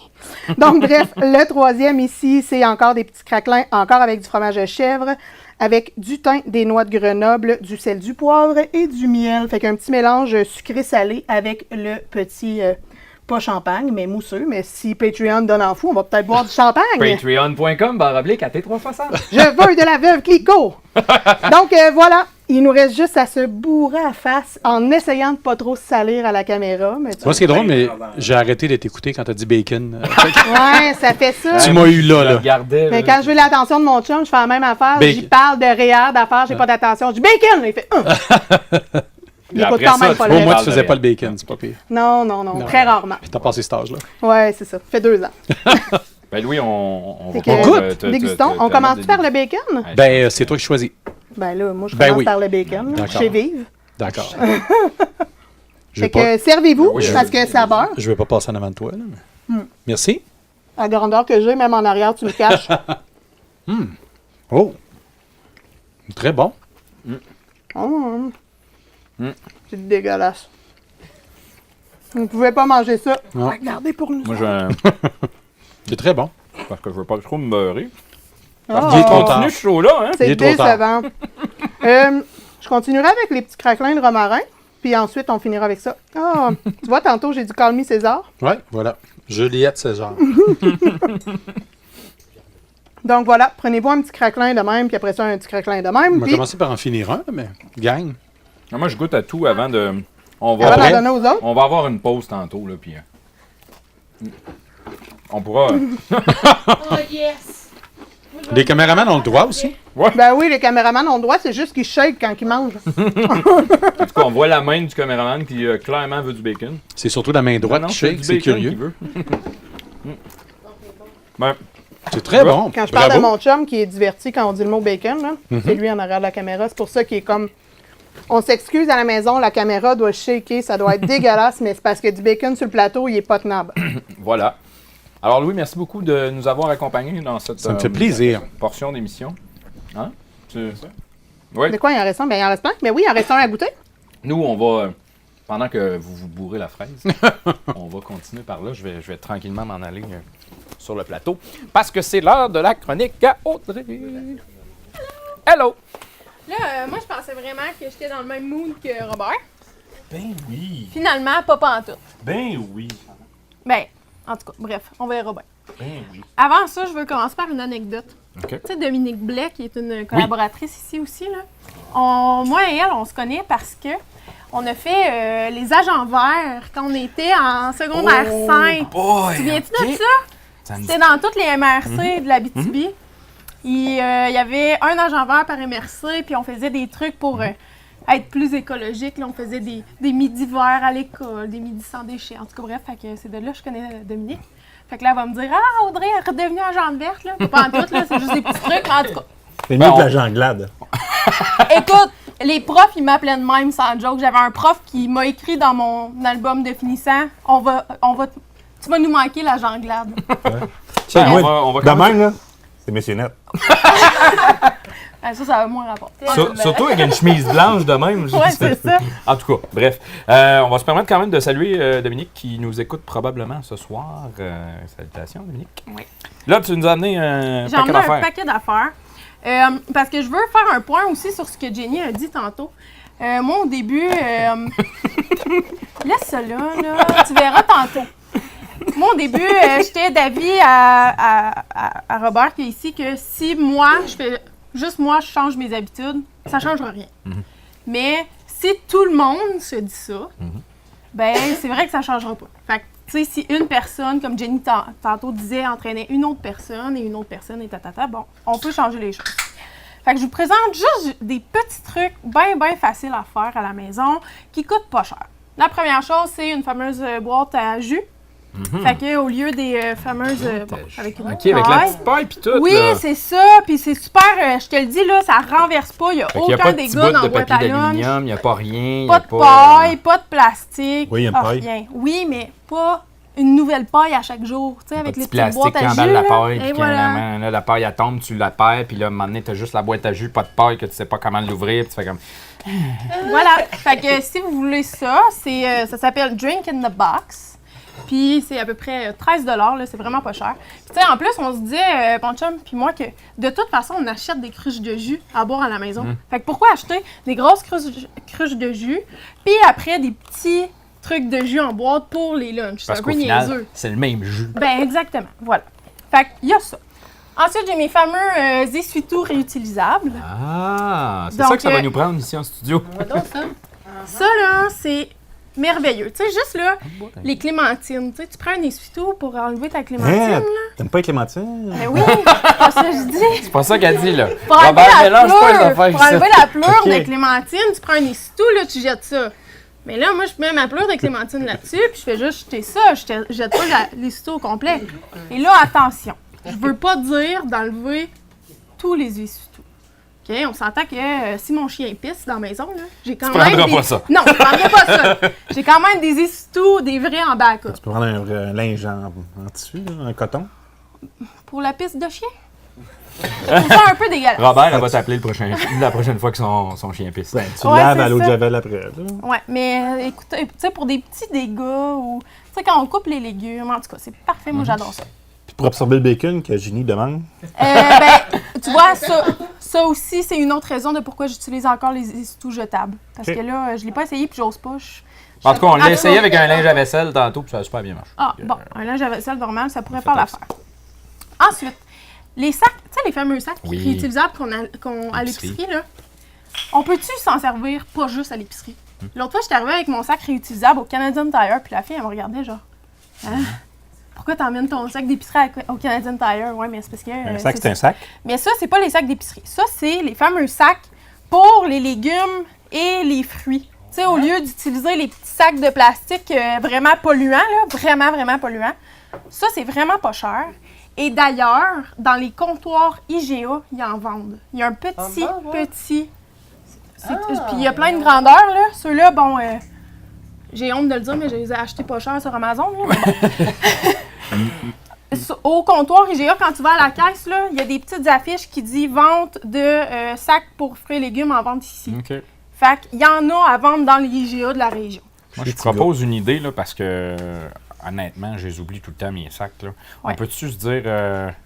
Donc, bref, le troisième ici, c'est encore des petits craquelins, encore avec du fromage de chèvre, avec du thym, des noix de Grenoble, du sel, du poivre et du miel. Fait qu'un petit mélange sucré-salé avec le petit... pas champagne, mais mousseux. Mais si Patreon donne en fou, on va peut-être boire du champagne. Patreon.com/AT360. Je veux de la veuve Clicquot. Donc, voilà. Il nous reste juste à se bourrer à face en essayant de pas trop se salir à la caméra. Mais Moi, ce qui est drôle, mais j'ai arrêté de t'écouter quand t'as dit bacon. Ouais, ça fait ça. Tu m'as eu là. Mais quand je veux l'attention de mon chum, je fais la même affaire. J'y parle de REER, d'affaires, j'ai pas d'attention. Je dis bacon! Il fait Il écoute quand même pas le Moi, tu faisais pas le bacon, c'est pas pire. Non, très rarement. T'as passé cet âge-là. Ouais, c'est ça. Ça fait 2 ans. Ben Louis, on va goûte. Dégustons. On commence par le bacon? Ben, c'est toi qui choisis. Ben là, moi, je commence par le bacon. Chez Vive. D'accord. Fait que servez-vous, parce que ça beurre. Je vais pas passer en avant de toi, là. Mais... Merci. À la grandeur que j'ai, même en arrière, tu me caches. Oh! Très bon. C'est dégueulasse. Vous ne pouvez pas manger ça. Non. Regardez pour nous. Moi, C'est très bon. parce que je veux pas trop me beurrer. Il est trop tard. Continue ce show-là, hein? C'est Il est trop décevant. Je continuerai avec les petits craquelins de romarin, puis ensuite, on finira avec ça. Ah, tu vois, tantôt, j'ai du Call Me César. Ouais, voilà. Juliette César. Donc voilà, prenez-vous un petit craquelin de même, puis après ça, un petit craquelin de même. On va Puis, commencer par en finir un, mais gang. Moi, je goûte à tout avant de... avant d'en donner aux autres. On va avoir une pause tantôt, là, puis... on pourra... Oh yes! Les caméramans ont le droit aussi. Ben oui, les caméramans ont le droit, c'est juste qu'ils shake quand ils mangent. En tout cas, on voit la main du caméraman qui clairement veut du bacon. C'est surtout la main droite Non, qui c'est shake, du c'est bacon curieux. qu'il veut. Ben, C'est très bon. Quand je parle Bravo. de mon chum qui est diverti quand on dit le mot bacon, là, c'est lui en arrière de la caméra. C'est pour ça qu'il est comme... On s'excuse à la maison, la caméra doit shaker, ça doit être dégueulasse, mais c'est parce que du bacon sur le plateau, il est pas tenable. voilà. Alors Louis, merci beaucoup de nous avoir accompagnés dans cette Ça me fait plaisir. portion d'émission. Hein? Oui. De quoi il en reste un? Ben il en reste plein. Mais oui, il en reste un à goûter. Nous, on va... pendant que vous vous bourrez la fraise, on va continuer par là. Je vais tranquillement m'en aller sur le plateau. Parce que c'est l'heure de la chronique à Audrey. Hello! Là, moi, je pensais vraiment que j'étais dans le même mood que Robert. Ben oui. Finalement, pas pantoute. Ben oui. Ben, en tout cas, bref, on verra bien. Ben oui. Avant ça, je veux commencer par une anecdote. OK. Tu sais, Dominique Blais, qui est une collaboratrice ici aussi, là. Moi et elle, on se connaît parce que on a fait les agents verts quand on était en secondaire 5. Boy, Tu te souviens-tu OK. de ça? C'était dans toutes les MRC de l'Abitibi. Il y avait un agent vert par MRC, puis on faisait des trucs pour être plus écologique. Là, on faisait des midis verts à l'école, des midis sans déchets. En tout cas, bref, fait que c'est de là que je connais Dominique. Fait que là, elle va me dire « Ah, Audrey est redevenue agente verte. » là. Pas en tout, là, c'est juste des petits trucs, mais en tout cas. C'est mieux que la janglade. Écoute, les profs, ils m'appelaient de même sans joke. J'avais un prof qui m'a écrit dans mon album de finissant tu vas nous manquer la janglade. On va de même, là, c'est Monsieur Net. Ça a moins rapport. Surtout avec une chemise blanche de même. Ouais, c'est ça. En tout cas, bref. On va se permettre quand même de saluer Dominique qui nous écoute probablement ce soir. Salutations, Dominique. Oui. Là, tu nous as amené un J'ai paquet emmené un d'affaires. paquet d'affaires. Parce que je veux faire un point aussi sur ce que Jenny a dit tantôt. Moi, au début, laisse ça là, tu verras tantôt. Moi, au début, j'étais d'avis à Robert qui est ici que si moi, je change mes habitudes, ça ne changera rien. Mais si tout le monde se dit ça, ben c'est vrai que ça ne changera pas. Fait que, tu sais, si une personne, comme Jenny tantôt disait, entraînait une autre personne et bon, on peut changer les choses. Fait que je vous présente juste des petits trucs bien faciles à faire à la maison qui coûtent pas cher. La première chose, c'est une fameuse boîte à jus. Fait qu'au lieu des fameuses... avec une OK, avec la petite paille puis tout. Oui, là. c'est ça. Puis c'est super, je te le dis, là, ça renverse pas. Il n'y a Fait qu'il y a aucun pas de petits dégât bouts dans de la boîte papier à lunch. d'aluminium, il n'y a pas rien. Pas y a de paille, pas de plastique. Oui, il y a une paille. Rien. Oui, mais pas une nouvelle paille à chaque jour. Tu sais, avec Pas de les petit petites boîtes plastique qui à jus. emballe la là. paille, Et puis voilà. là, la paille, elle tombe, tu la perds, puis là, à un moment donné, t'as juste la boîte à jus, pas de paille, que tu sais pas comment l'ouvrir, puis tu fais comme... Voilà. Fait que si vous voulez ça, ça s'appelle Drink in the Box. Puis c'est à peu près 13 $, là, c'est vraiment pas cher. Puis tu sais, en plus, on se disait, mon chum puis moi, que de toute façon, on achète des cruches de jus à boire à la maison. Fait que pourquoi acheter des grosses cruches de jus, puis après des petits trucs de jus en boîte pour les lunchs? C'est Parce un qu'au peu final, niaiseux. c'est le même jus. Ben exactement, voilà. Fait qu'il y a ça. Ensuite, j'ai mes fameux essuie-tout réutilisables. Ah, c'est Donc, ça que ça va nous prendre ici en studio. Ça, là, c'est merveilleux. Tu sais, juste là, les clémentines. Tu sais, tu prends un essuie-tout pour enlever ta clémentine, Hein? là. T'aimes pas les clémentines? Ben oui, c'est pas ça que je dis. C'est pas ça qu'elle dit, là. Pour enlever Robert, la mélange pas les pleure, affaires pour ici. enlever la pleure Ok. de clémentine, tu prends un essuie-tout, là, tu jettes ça. Mais là, moi, je mets ma pleure de clémentine là-dessus, puis je fais juste jeter ça. Je jette pas l'essuie-tout au complet. Et là, attention, je veux pas dire d'enlever tous les essuie-tout. OK, on s'entend que si mon chien pisse dans la maison, là, j'ai quand Tu même prendras des... pas ça. Non, je prendrai pas ça. J'ai quand même des essuie-tout, des vrais en backup. Tu peux prendre un linge en tissu, là, un coton. Pour la pisse de chien? C'est ça un peu dégueulasse. Robert, elle va t'appeler la prochaine fois que son chien pisse. Ben, tu Ouais, laves c'est à l'eau de ça. javel après. Là. Ouais, mais écoute, tu sais, pour des petits dégâts ou... Tu sais, quand on coupe les légumes, en tout cas, c'est parfait. Moi, j'adore ça. Puis pour absorber le bacon que Ginny demande. Ben, tu vois, ça aussi, c'est une autre raison de pourquoi j'utilise encore les essuie-tout jetables. Parce Ok. que là, je l'ai pas essayé puis j'ose pas. En tout cas, on l'a essayé avec un linge à vaisselle tantôt, puis ça a super bien marché. Ah, bon, un linge à vaisselle normal, ça pourrait faire l'affaire. Ensuite, les sacs, tu sais, les fameux sacs Oui. réutilisables qu'on à l'épicerie, là, on peut-tu s'en servir pas juste à l'épicerie? L'autre fois, j'étais arrivée avec mon sac réutilisable au Canadian Tire, puis la fille, elle me regardait genre, hein? Pourquoi t'emmènes ton sac d'épicerie au Canadian Tire? Ouais, mais c'est parce que... Un sac, c'est un sac. Mais ça, c'est pas les sacs d'épicerie. Ça, c'est les fameux sacs pour les légumes et les fruits. Tu sais, au lieu d'utiliser les petits sacs de plastique vraiment polluants, là, vraiment polluants, ça, c'est vraiment pas cher. Et d'ailleurs, dans les comptoirs IGA, ils en vendent. Il y a un petit... Puis il y a plein de grandeurs, là. Ceux-là, bon... j'ai honte de le dire, mais je les ai achetés pas cher sur Amazon, là. Au comptoir IGA, quand tu vas à la caisse, là, il y a des petites affiches qui disent « Vente de sacs pour fruits et légumes en vente ici OK. ». Fait qu'il y en a à vendre dans les IGA de la région. Moi, je propose une idée, là, parce que, honnêtement, je les oublie tout le temps, mes sacs. Là. Ouais. On peut-tu se dire...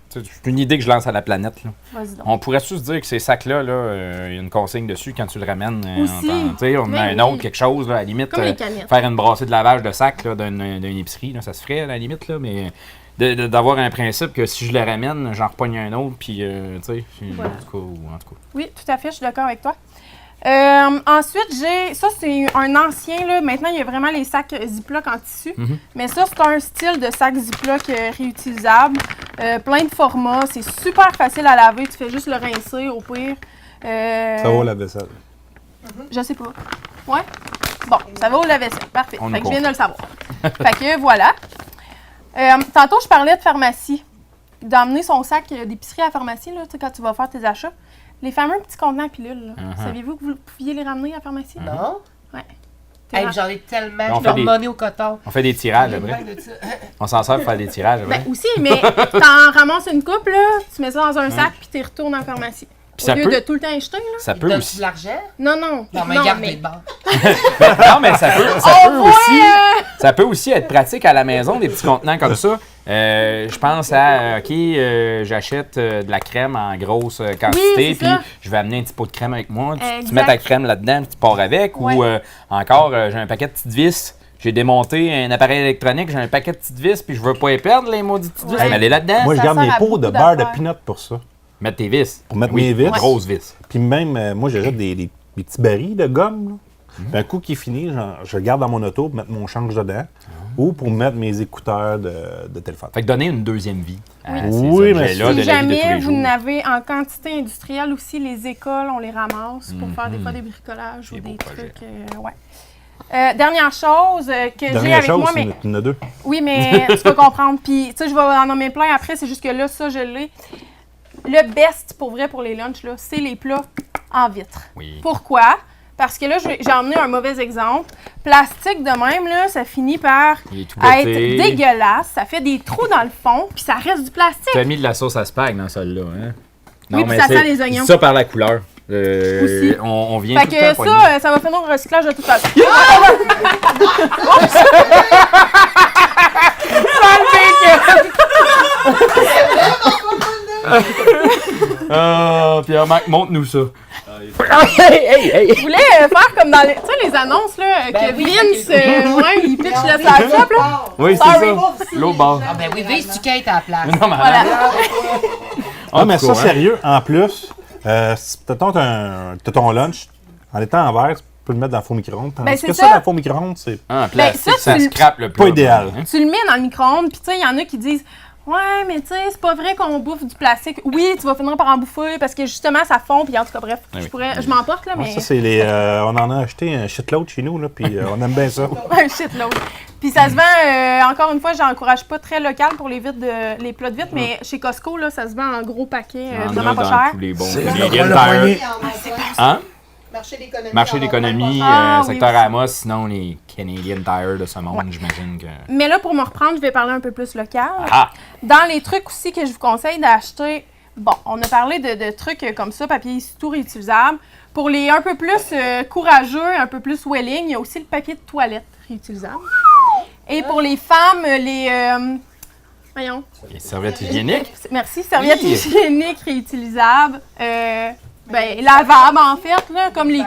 c'est une idée que je lance à la planète. Là. Vas-y donc. On pourrait-tu se dire que ces sacs-là, là, il y a une consigne dessus quand tu le ramènes? Aussi. Tu sais, on met Oui, un oui. autre, quelque chose, là, à la limite. Comme les canettes. Faire une brassée de lavage de sacs là, d'une épicerie, là, ça se ferait à la limite, là, mais d'avoir un principe que si je le ramène, j'en repogne un autre, puis, tu sais, Voilà. en tout cas. Oui, tout à fait, je suis d'accord avec toi. Ensuite, ça c'est un ancien, là. Maintenant, il y a vraiment les sacs Ziploc en tissu. Mais ça, c'est un style de sac Ziploc réutilisable. Plein de formats. C'est super facile à laver. Tu fais juste le rincer au pire. Ça vaut la vaisselle. Je sais pas. Ouais? Bon, ça va au lave-vaisselle. Parfait. On Fait nous que je viens de le savoir. Fait que voilà. Tantôt, je parlais de pharmacie. D'emmener son sac d'épicerie à la pharmacie, là, tu sais, quand tu vas faire tes achats. Les fameux petits contenants à pilules, là. Saviez-vous que vous pouviez les ramener à la pharmacie? Non? Ouais. Hey, j'en ai tellement, On je fait leur des- monnaie au coton. On fait des tirages, après. Plein de ça. On s'en sert pour faire des tirages, après. Ben aussi, mais t'en ramasses une coupe, là, tu mets ça dans un sac, puis tu retournes en pharmacie. Puis Au ça lieu peut, de tout le temps acheter, là. ça Ils peut donnent aussi. de l'argent? Non, non. Non, mais garde les barres. Non, mais ça peut On voit, aussi. Ça peut aussi être pratique à la maison, des petits contenants comme ça. Je pense à, j'achète de la crème en grosse quantité, Oui, c'est puis ça. je vais amener un petit pot de crème avec moi. Tu Exact. mets ta crème là-dedans, tu pars avec. Ouais. Ou encore, j'ai un paquet de petites vis. J'ai démonté un appareil électronique, j'ai un paquet de petites vis, puis je veux pas les perdre, les maudites petites vis. Ouais. Mais elle est là-dedans. Moi, je Ça garde sert mes à pots beaucoup de beurre de d'affaires. peanut pour ça. Mettre tes vis. Pour mettre Oui, mes vis. grosses vis. Puis même, moi, j'achète des petits barils de gomme. Là. Puis un coup qui est fini, je le garde dans mon auto pour mettre mon change dedans ou pour mettre mes écouteurs de téléphone. Fait que donner une deuxième vie à ces Oui, mais objets-là de Si la vie de tous jamais les vous jours. n'avez en quantité industrielle aussi, les écoles, on les ramasse pour faire des fois des bricolages ou Des beaux des projets. trucs. Ouais. Dernière chose que j'ai Dernière avec chose, moi, mais il y en a deux. oui, mais tu vas comprendre. Puis, tu sais, je vais en nommer plein après, c'est juste que là, ça, je l'ai. Le best, pour vrai, pour les lunchs, là, c'est les plats en vitre. Oui. Pourquoi? Parce que là, j'ai emmené un mauvais exemple. Plastique de même, là, ça finit par Il est tout être pété. dégueulasse. Ça fait des trous dans le fond, puis ça reste du plastique. Tu as mis de la sauce à spag dans celle-là, hein? Oui, puis ça sent les oignons. Ça par la couleur. Aussi. On vient Fait tout le que temps ça, ça va finir au recyclage de toute façon. Pierre-Marc, montre-nous ça. Je voulais faire comme dans les, tu sais, les annonces, là, que oui, Vince, ouais, il pitch le top, là. Oui, c'est Sorry. ça. L'eau barre. Ah ben oui, vise tu Kate à la place. Non, mais Voilà. Ah, mais tout ça, cas, hein. sérieux, en plus, si t'as ton lunch, en étant en verre, tu peux le mettre dans le four micro-ondes. Tandis c'est que ça. ça, dans le four micro-ondes, c'est En plastique, ça, ça tu- scrape le plat. pas idéal. Hein? Tu le mets dans le micro-ondes, puis tu sais, il y en a qui disent ouais, mais tu sais, c'est pas vrai qu'on bouffe du plastique. Oui, tu vas finir par en bouffer parce que justement, ça fond, puis en tout cas, bref, oui. je m'emporte, là, Ouais, mais. ça, c'est on en a acheté un shitload chez nous, là, puis on aime bien ça. Un shitload. Puis ça se vend, encore une fois, j'encourage pas très local pour les plats de vitre, mais chez Costco, là, ça se vend en gros paquet, Il y en vraiment a pas dans cher. tous les bons. C'est Canadian le Tire. moyen. Hein? Marché d'économie. Marché d'économie, Ah, oui, secteur aussi. Amos, sinon les Canadian Tire de ce monde, j'imagine que... Mais là, pour me reprendre, je vais parler un peu plus local. Ah! Dans les trucs aussi que je vous conseille d'acheter, bon, on a parlé de trucs comme ça, papier tout réutilisable. Pour les un peu plus courageux, un peu plus welling, il y a aussi le papier de toilette réutilisable. Et pour les femmes, voyons, Les serviettes hygiéniques? merci, serviettes Oui. hygiéniques réutilisables, lavables en fait, là, comme les...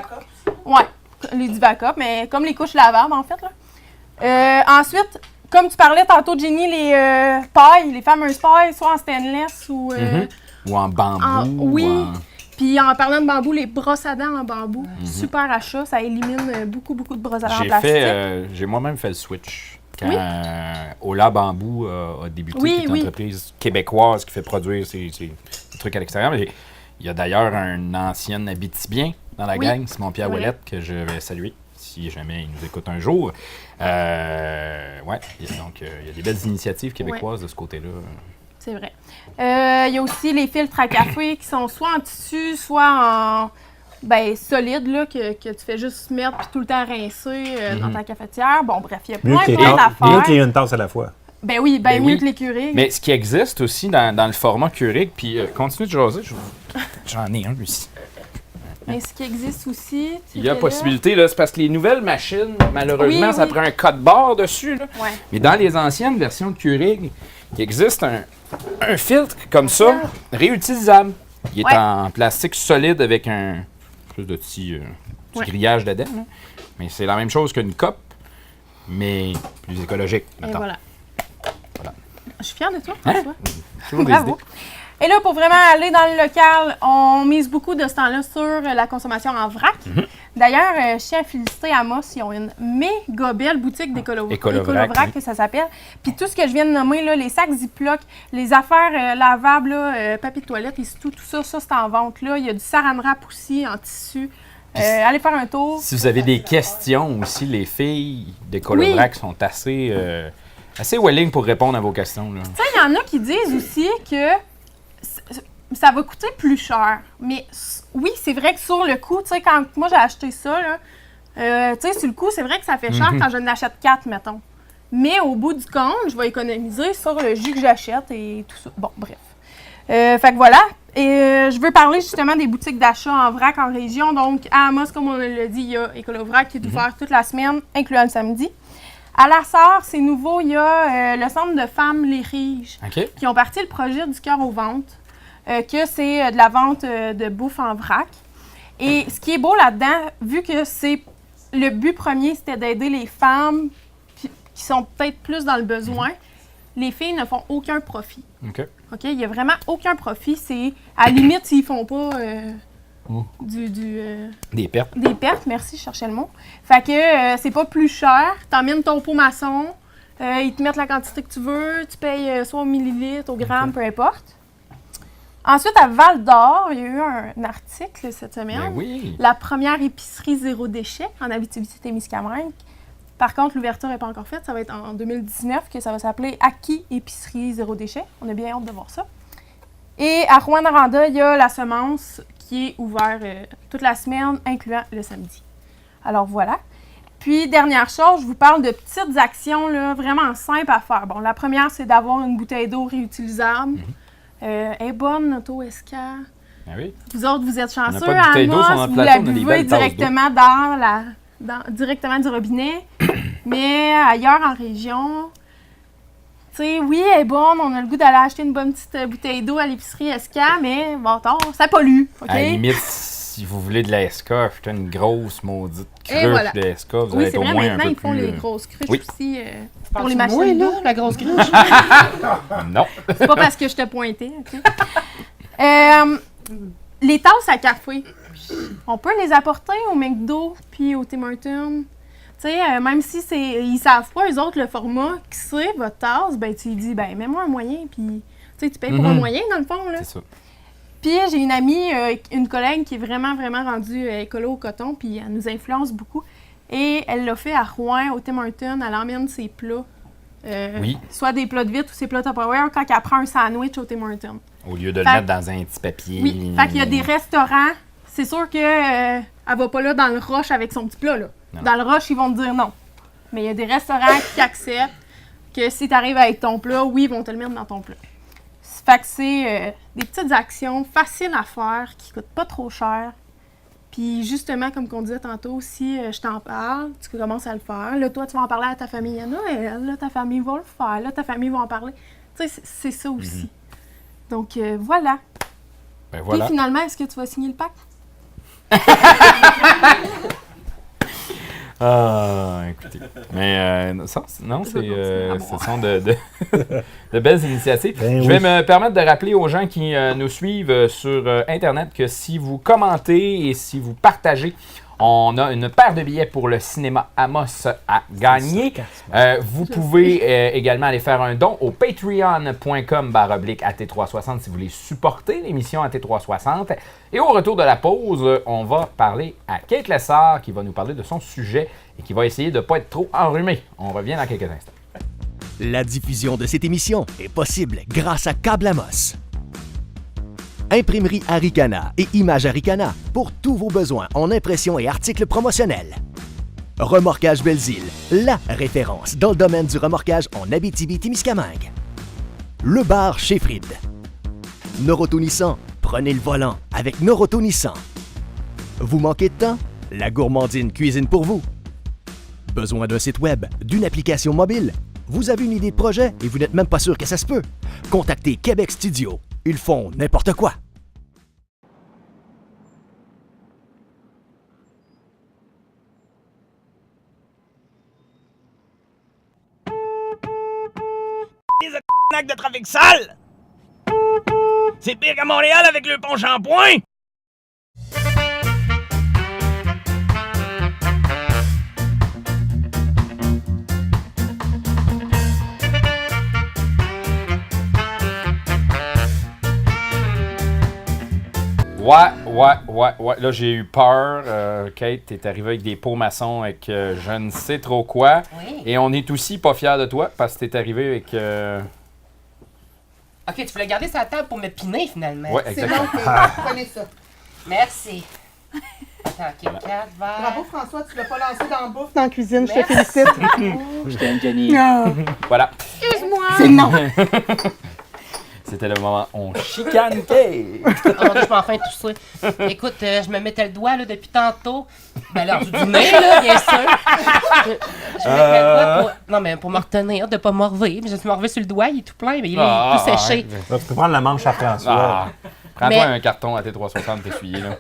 Ouais, les Divacop, mais comme les couches lavables en fait, là. Ensuite, comme tu parlais tantôt, Jenny, les pailles, les fameuses pailles, soit en stainless ou... Ou en bambou? oui. ou en- Puis en parlant de bambou, les brosses à dents en bambou, super achat, ça élimine beaucoup de brosses à dents en plastique. J'ai moi-même fait le switch. Quand Ola Bambou a débuté, Oui, qui est une oui. entreprise québécoise qui fait produire ces trucs à l'extérieur. Mais il y a d'ailleurs un ancien Abitibien dans la Oui. gang, Simon Pierre Oui. Ouellette, que je vais saluer si jamais il nous écoute un jour. Donc il y a des belles initiatives québécoises de ce côté-là. C'est vrai. Il y a aussi les filtres à café qui sont soit en tissu, soit en solide, là, que tu fais juste mettre puis tout le temps rincer dans ta cafetière. Bon, bref, il y a Mieux plein qu'il y d'affaires. ait une tasse à la fois. Ben oui, Ben mieux oui. que les Keurig. Mais ce qui existe aussi dans le format Keurig, puis continue de jaser, j'en ai un aussi. Mais ce qui existe aussi... tu Il y a fais là. possibilité, là, c'est parce que les nouvelles machines, malheureusement, Oui, ça oui. prend un code barre dessus. Là. Ouais. Mais dans les anciennes versions de Keurig, il existe un filtre comme ça, réutilisable. Il est Ouais. en plastique solide avec un plus de petit Ouais. grillage dedans. là. Mais c'est la même chose qu'une coupe, mais plus écologique, Et mettons. voilà. Je suis fière de toi, Hein? François. Toujours des Bravo. idées. Et là, pour vraiment aller dans le local, on mise beaucoup de ce temps-là sur la consommation en vrac. D'ailleurs, je tiens à féliciter Amos, ils ont une méga belle boutique Écolovrac, d'écolovrac, oui. que ça s'appelle. Puis tout ce que je viens de nommer, là, les sacs Ziploc, les affaires lavables, là, papier de toilette, et tout ça c'est en vente. Là. Il y a du saran wrap aussi en tissu. Allez faire un tour. Si vous avez des questions aussi, les filles de Colovrac sont assez willing pour répondre à vos questions. Là. Tu sais, il y en a qui disent aussi que ça va coûter plus cher. Mais oui, c'est vrai que sur le coup, tu sais, quand moi j'ai acheté ça, là, tu sais, sur le coup, c'est vrai que ça fait cher quand je n'achète 4, mettons. Mais au bout du compte, je vais économiser sur le jus que j'achète et tout ça. Bon, bref. Fait que voilà. Et je veux parler justement des boutiques d'achat en vrac en région. Donc, à Amos, comme on l'a dit, il y a Écolovrac qui est ouvert toute la semaine, incluant le samedi. À La Sarre, c'est nouveau, il y a le centre de femmes Les Riges qui ont parti le projet du cœur aux ventes, que c'est de la vente de bouffe en vrac. Et ce qui est beau là-dedans, vu que c'est le but premier, c'était d'aider les femmes qui sont peut-être plus dans le besoin, les filles ne font aucun profit. OK. OK? Il n'y a vraiment aucun profit. C'est, à la limite, s'ils ne font pas des pertes. Des pertes, merci, je cherchais le mot. Fait que c'est pas plus cher. T'emmènes ton pot maçon, ils te mettent la quantité que tu veux, tu payes soit au millilitre, au gramme, peu importe. Ensuite, à Val-d'Or, il y a eu un article cette semaine. Ben oui. La première épicerie zéro déchet en Abitibi-Témiscamingue. Par contre, l'ouverture n'est pas encore faite. Ça va être en 2019 que ça va s'appeler Aki Épicerie Zéro Déchet. On a bien hâte de voir ça. Et à Rouyn-Noranda, il y a la semence qui est ouverte toute la semaine, incluant le samedi. Alors voilà. Puis, dernière chose, je vous parle de petites actions là, vraiment simples à faire. Bon, la première, c'est d'avoir une bouteille d'eau réutilisable. Elle est bonne, notre eau SK. Ben oui. Vous autres, vous êtes chanceux. On n'a pas de bouteille d'eau sur notre vous plateau, la on a des buvez belles tasses d'eau. directement directement du robinet. Mais ailleurs en région, tu sais, oui, elle est bonne. On a le goût d'aller acheter une bonne petite bouteille d'eau à l'épicerie SK, mais bon, ça pollue. OK? À la limite, si vous voulez de la SK, achetez une grosse maudite cruche voilà. de SK. Vous allez Oui, être c'est au vrai, moins un maintenant, peu ils font plus, les grosses cruches oui. aussi pour les machines. Oui, là, la grosse cruche. Non. C'est pas parce que je t'ai pointé, OK? Les tasses à café, on peut les apporter au McDo puis au Tim Hortons. Tu sais, même si ils savent pas, eux autres, le format qui c'est votre tasse, ben tu lui dis, ben mets-moi un moyen, puis tu sais, tu payes pour un moyen, dans le fond, là. C'est ça. Puis j'ai une amie, une collègue qui est vraiment, vraiment rendue écolo au coton, puis elle nous influence beaucoup. Et elle l'a fait à Rouen, au Tim Hortons, elle emmène ses plats. Oui. Soit des plats de vitre ou ses plats Tupperware quand elle prend un sandwich au Tim Hortons. Au lieu de le mettre dans un petit papier. Oui, fait qu'il y a des restaurants, c'est sûr que elle va pas là dans le rush avec son petit plat, là. Non. Dans le rush, ils vont te dire non. Mais il y a des restaurants qui acceptent que si tu arrives avec ton plat, oui, ils vont te le mettre dans ton plat. Fait que c'est des petites actions faciles à faire, qui coûtent pas trop cher. Puis justement, comme on disait tantôt, si je t'en parle, tu commences à le faire. Là, toi, tu vas en parler à ta famille à Noël. Là, ta famille va le faire. Là, ta famille va en parler. Tu sais, c'est ça aussi. Donc, voilà. Ben voilà. Puis finalement, est-ce que tu vas signer le pacte? Ah, écoutez. Mais ça, non, ce sont de belles initiatives. Ben Je vais me permettre de rappeler aux gens qui nous suivent sur Internet que si vous commentez et si vous partagez, on a une paire de billets pour le cinéma Amos à gagner. Vous pouvez également aller faire un don au patreon.com/AT360 si vous voulez supporter l'émission AT360. Et au retour de la pause, on va parler à Kate Lessard qui va nous parler de son sujet et qui va essayer de ne pas être trop enrhumé. On revient dans quelques instants. La diffusion de cette émission est possible grâce à Câble Amos. Imprimerie Aricana et Images Aricana pour tous vos besoins en impression et articles promotionnels. Remorquage Belzile, la référence dans le domaine du remorquage en Abitibi-Témiscamingue. Le bar chez Fried. Noroto Nissan, prenez le volant avec Noroto Nissan. Vous manquez de temps? La gourmandine cuisine pour vous. Besoin d'un site web, d'une application mobile? Vous avez une idée de projet et vous n'êtes même pas sûr que ça se peut? Contactez Québec Studio. Ils font n'importe quoi. acte de trafic sale! C'est pire qu'à Montréal avec le pont Champoint! Ouais. Là, j'ai eu peur. Kate, t'es arrivé avec des pots maçons avec je ne sais trop quoi. Oui. Et on est aussi pas fiers de toi parce que t'es arrivé avec... Ok, tu voulais garder sa table pour me piner finalement. Ouais, C'est exactement. bon, prenez ça. Merci. Attends, ok, 4 verres. Bravo, François, tu l'as pas lancé dans la bouffe dans la cuisine. Je te Merci. félicite. Je t'aime, Jenny. Voilà. Excuse-moi! C'est non. C'était le moment on chicane Kate. Oh mon Dieu, je peux enfin tousser. Écoute, je me mettais le doigt là, depuis tantôt. Ben l'heure du dîner, là, bien sûr. Je me mettais le doigt pour... Non, mais pour me retenir, de pas m'enlever. Je me suis morvé sur le doigt, il est tout plein, mais il est tout séché. Là, tu peux prendre la manche à François. Prends-toi Mais- un carton à T360 t'essuyer, là.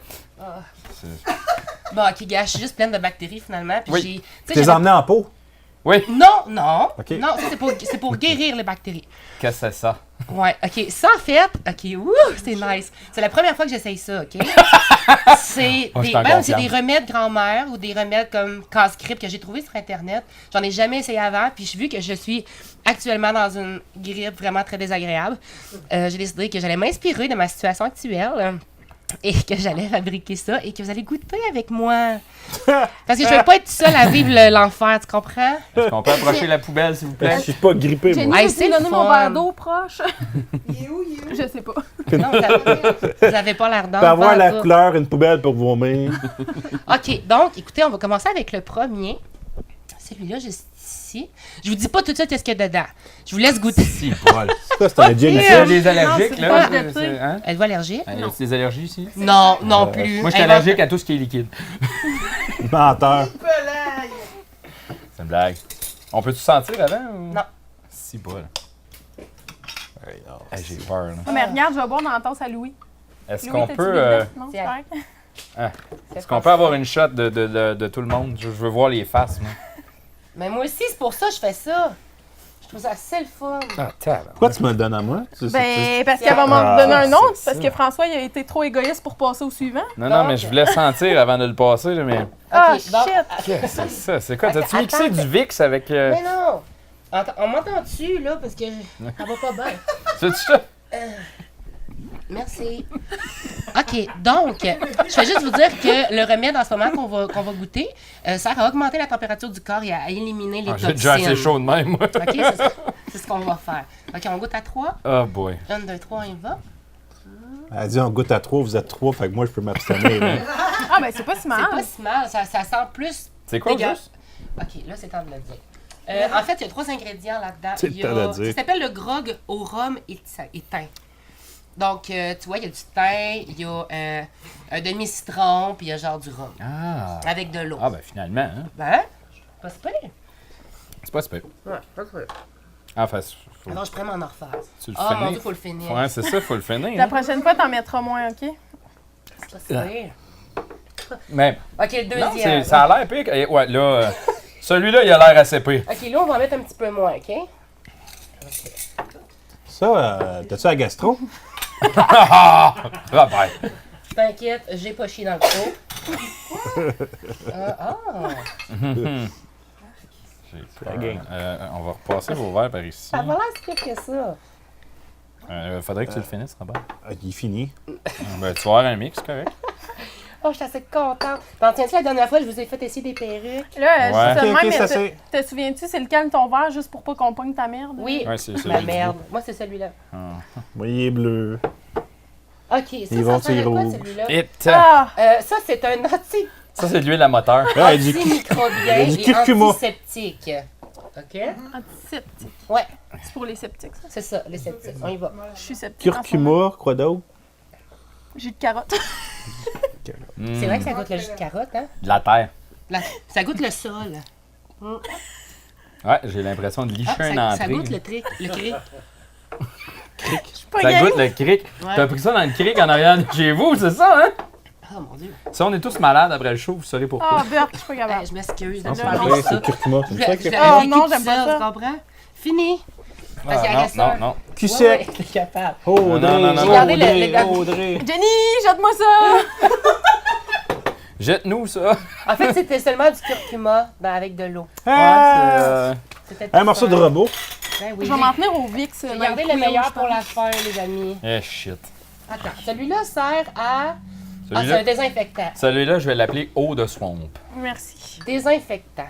Bon, ok, gars, je suis juste pleine de bactéries finalement. Puis Oui. j'ai... tu Tu sais, les j'avais- as emmenés en pot? Non. Ok. Non, ça, c'est pour guérir les bactéries. Qu'est-ce que c'est ça? Ouais, ok. Ça, en fait, ok, c'est nice. C'est la première fois que j'essaye ça, ok? C'est Oh, je des, t'en ben, c'est confirme. des remèdes grand-mère ou des remèdes comme casse-grippe que j'ai trouvé sur Internet. J'en ai jamais essayé avant, puis j'ai vu que je suis actuellement dans une grippe vraiment très désagréable. J'ai décidé que j'allais m'inspirer de ma situation actuelle. Et que j'allais fabriquer ça et que vous allez goûter avec moi. Parce que je veux pas être seule à vivre l'enfer, tu comprends? Est-ce qu'on peut approcher la poubelle, s'il vous plaît? Je suis pas grippé, Jenny, moi. Hey, peux-tu c'est me le donner mon fun. verre d'eau proche? Il est où? Je sais pas. Non, vous avez pas l'air d'en Tu peux avoir la tout. couleur, une poubelle pour vomir. OK, donc, écoutez, on va commencer avec le premier. Celui-là, juste ici. Je vous dis pas tout de suite qu'est-ce qu'il y a dedans. Je vous laisse goûter. Si, Paul. Ça, c'est un gin. Il y a des Non, allergiques, c'est là? pas c'est- de c'est- thé. hein? Êtes-vous allergique? Y a des allergies ici? Non, non plus. Moi, je suis allergique à tout ce qui est liquide. Menteur. Pelaille. C'est une blague. On peut-tu sentir avant? Ou... Non. Si, Paul. Hey, j'ai peur, là. Ah, mais regarde, je vais boire dans la tasse à Louis. Est-ce Louis, qu'on t'as-tu peut... des euh, lunettes? Non, c'est Tiens. correct. Est-ce qu'on peut avoir une shot de tout le monde? Je veux voir les faces, moi. Mais moi aussi, c'est pour ça que je fais ça. Je trouve ça assez le fun. Ah, tabarnak. Pourquoi tu me le donnes à moi? Ben, parce qu'elle va m'en Ah, donner un autre, c'est parce ça. que François, il a été trop égoïste pour passer au suivant. Non, mais je voulais sentir avant de le passer, là, mais... Ah, bon. shit! Qu'est-ce que c'est ça? C'est quoi? Ok, T'as-tu mixé attends. du VIX avec... Mais non! On m'entend-tu, là, parce que ça va pas bien. C'est ça? Merci. OK, donc, je vais juste vous dire que le remède en ce moment qu'on va goûter sert à augmenter la température du corps et à éliminer les Ah, j'ai toxines. déjà assez chaud de même, moi. OK, c'est ce qu'on va faire. OK, on goûte à 3. Oh boy. 1, 2, 3, on y va. Elle dit on goûte à 3, vous êtes 3, fait que moi je peux m'abstenir. là. Ah, ben, c'est pas si mal. C'est pas si mal, ça sent plus... C'est quoi, dégueu- juste? OK, là, c'est le temps de le dire. En fait, il y a 3 ingrédients là-dedans. C'est le Il y a- temps de dire. Ça s'appelle le grog au rhum éteint. Donc, tu vois, il y a du thym, il y a un demi-citron, puis il y a genre du rhum. Ah. Avec de l'eau. Ah, ben finalement, hein. Ben, pas super. C'est pas super. Ouais, pas super. Ah, enfin, faut... Alors, je pourrais m'en refaire. tu le Ah, mon finis. Dieu, faut le finir. Ouais, c'est ça, faut le finir. La Hein. prochaine fois, t'en mettras moins, OK? C'est pas super. Mais, OK, le non, deuxième. ça a l'air pire. Et ouais, là, celui-là, il a l'air assez pire. OK, là, on va en mettre un petit peu moins, OK? Ça, t'as-tu la gastro? Ah, ben. T'inquiète, j'ai pas chié dans le pot. J'ai peur. On va repasser vos verres par ici. Ça va l'air si pire que ça. Faudrait que tu le finisses, Robert. Il est fini. Ben, tu vas avoir un mix, correct? Oh, je suis assez contente. T'en tiens-tu la dernière fois, je vous ai fait essayer des perruques? Là, Ouais. je te Ok, demande, ça, mais te souviens-tu, c'est lequel ton verre, juste pour pas qu'on pogne ta merde? Oui. Ouais, c'est Ma merde. Moi, c'est celui-là. Moi, il est bleu. OK, ça vont sert à tirer quoi, rouge. celui-là? Et Ah! Ça, c'est un ça, c'est de l'huile à moteur. Ah, du antimicrobien du et curcuma. antiseptique. OK? Antiseptique. Ouais, C'est pour les sceptiques, ça. c'est ça, les sceptiques. On y va. Je suis sceptique. en ce moment. Curcuma, quoi d'autre? Jus de carotte. C'est vrai que ça goûte le jus de carotte, hein? De la terre. Ça goûte le sol. Ouais, j'ai l'impression de licher Ah, une ça entrée. goûte le cric. Le cric. Pas Ça game. goûte le cric. Ouais. T'as pris ça dans le cric en arrière de chez vous, c'est ça, hein? Oh mon Dieu. Si on est tous malades après le show, vous saurez pourquoi. Ah, Burk, je suis pas capable. Je m'excuse de Non, te c'est parler pas de C'est ça. le curcuma. Je C'est l'ai ça je que... l'ai Oh, vécu non, tout j'aime pas seul, ça. tu comprends? Fini. Parce qu'il non, reste non, un. non. Cul Ouais, sec. t'es capable. Audrey, Non, non, non, non. Regardez le Audrey, dernier. Audrey. Jenny, jette-moi ça! Jette-nous ça. En fait, c'était seulement du curcuma avec de l'eau. Ah, C'était un morceau de robot. Ben oui. Je vais m'en tenir au VIX. J'ai gardé le meilleur pour la fin, les amis. Eh, shit. Attends, celui-là sert à... c'est Celui-là, un désinfectant. celui-là, je vais l'appeler eau de swamp. Merci. Désinfectant.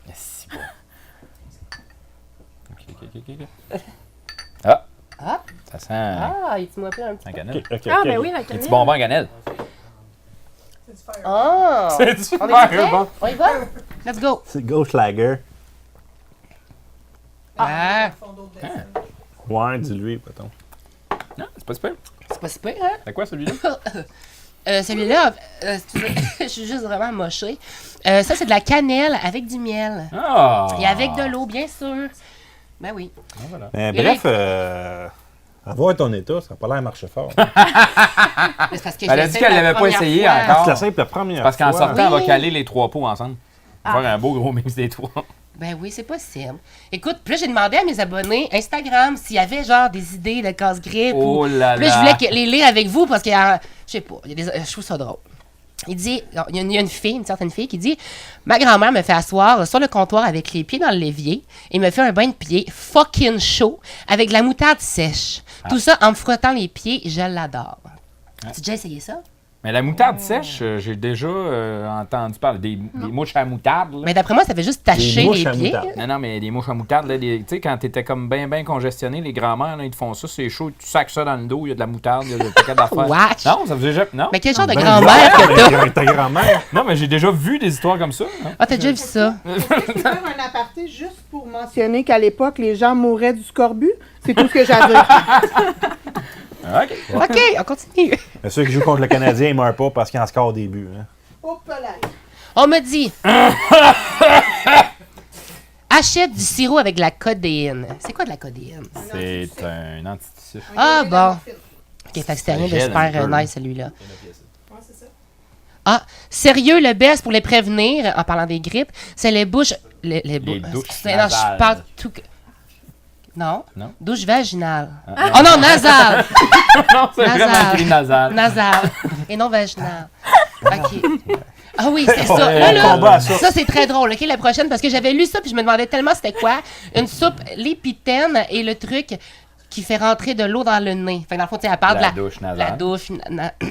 Merci. Ok. Ah, Ah, ça sent ah, il moi plein un petit la peu. cannelle. Ah, ben oui, la Un petit cannelle. bonbon à cannelle. Oh! C'est On est super prêts? bon. On y va? Let's go! C'est Ghost Lager. Ah! Ouais, dis-lui, patron. Non, c'est pas super. C'est pas super, hein? C'est quoi celui-là? Celui-là, je suis juste vraiment mochée. Ça, c'est de la cannelle avec du miel. Ah! Et avec de l'eau, bien sûr. Ben oui. Ah, voilà. Mais Et bref, avoir ton état, ça n'a pas l'air marcher fort. Mais c'est parce que Elle a je dit l'ai qu'elle fait la l'avait pas première essayé fois. encore. Tu la sais pour la première Parce qu'en fois. sortant, on va Oui. caler les 3 pots ensemble. On va faire un beau gros mix des 3. Ben oui, c'est possible. Écoute, puis là, j'ai demandé à mes abonnés Instagram s'il y avait genre des idées de casse-grippe. Oh là Puis là, je là. voulais les lire avec vous parce qu'il y a, je sais pas, il y a je trouve ça drôle. Il dit, il y a une fille, une certaine fille qui dit « Ma grand-mère me fait asseoir sur le comptoir avec les pieds dans le l'évier et me fait un bain de pieds fucking chaud avec de la moutarde sèche. Tout ça en me frottant les pieds, je l'adore. Tu as déjà essayé ça? Mais la moutarde sèche, j'ai déjà entendu parler des mouches à moutarde. Là. Mais d'après moi, ça fait juste tacher mouches les à pieds. moutarde. Non, mais des mouches à moutarde, là, tu sais, quand t'étais comme bien congestionné, les grands-mères, là, ils te font ça, c'est chaud, tu sacs ça dans le dos, il y a de la moutarde, il y a des paquets d'affaires. Watch. Non, ça faisait jamais. Non. Mais quel genre de Ben, grand-mère que t'as? Ta grand-mère. Non, mais j'ai déjà vu des histoires comme ça. Hein. Ah, t'as déjà vu ça? Je vais faire un aparté juste pour mentionner qu'à l'époque, les gens mouraient du scorbut. C'est tout ce que j'ai à dire. OK. OK, on continue. Mais ceux qui jouent contre le Canadien, ils meurent pas parce qu'ils en scorent des buts. Hein. Hop là. On me dit... Achète du sirop avec de la codéine. C'est quoi de la codéine? C'est un antitusif. Ah, bon. OK, fait que c'était rien de gèle un super peu, nice, celui-là. Ah, sérieux, le best pour les prévenir, en parlant des grippes, c'est les bouches... Les douches Non, nasales. je parle tout... Non? Non. Douche vaginale. Oh non, nasale! Non, c'est Nasal. vraiment écrit nasal. Nasale. Et non vaginale. OK. Ah oui, c'est ça. Ouais, Là, là, combat à ça. ça, c'est très drôle. OK, la prochaine, parce que j'avais lu ça, puis je me demandais tellement c'était quoi. Une soupe, l'épithène et le truc qui fait rentrer de l'eau dans le nez. Fait que dans le fond, tu sais, elle parle La de douche nasale. la douche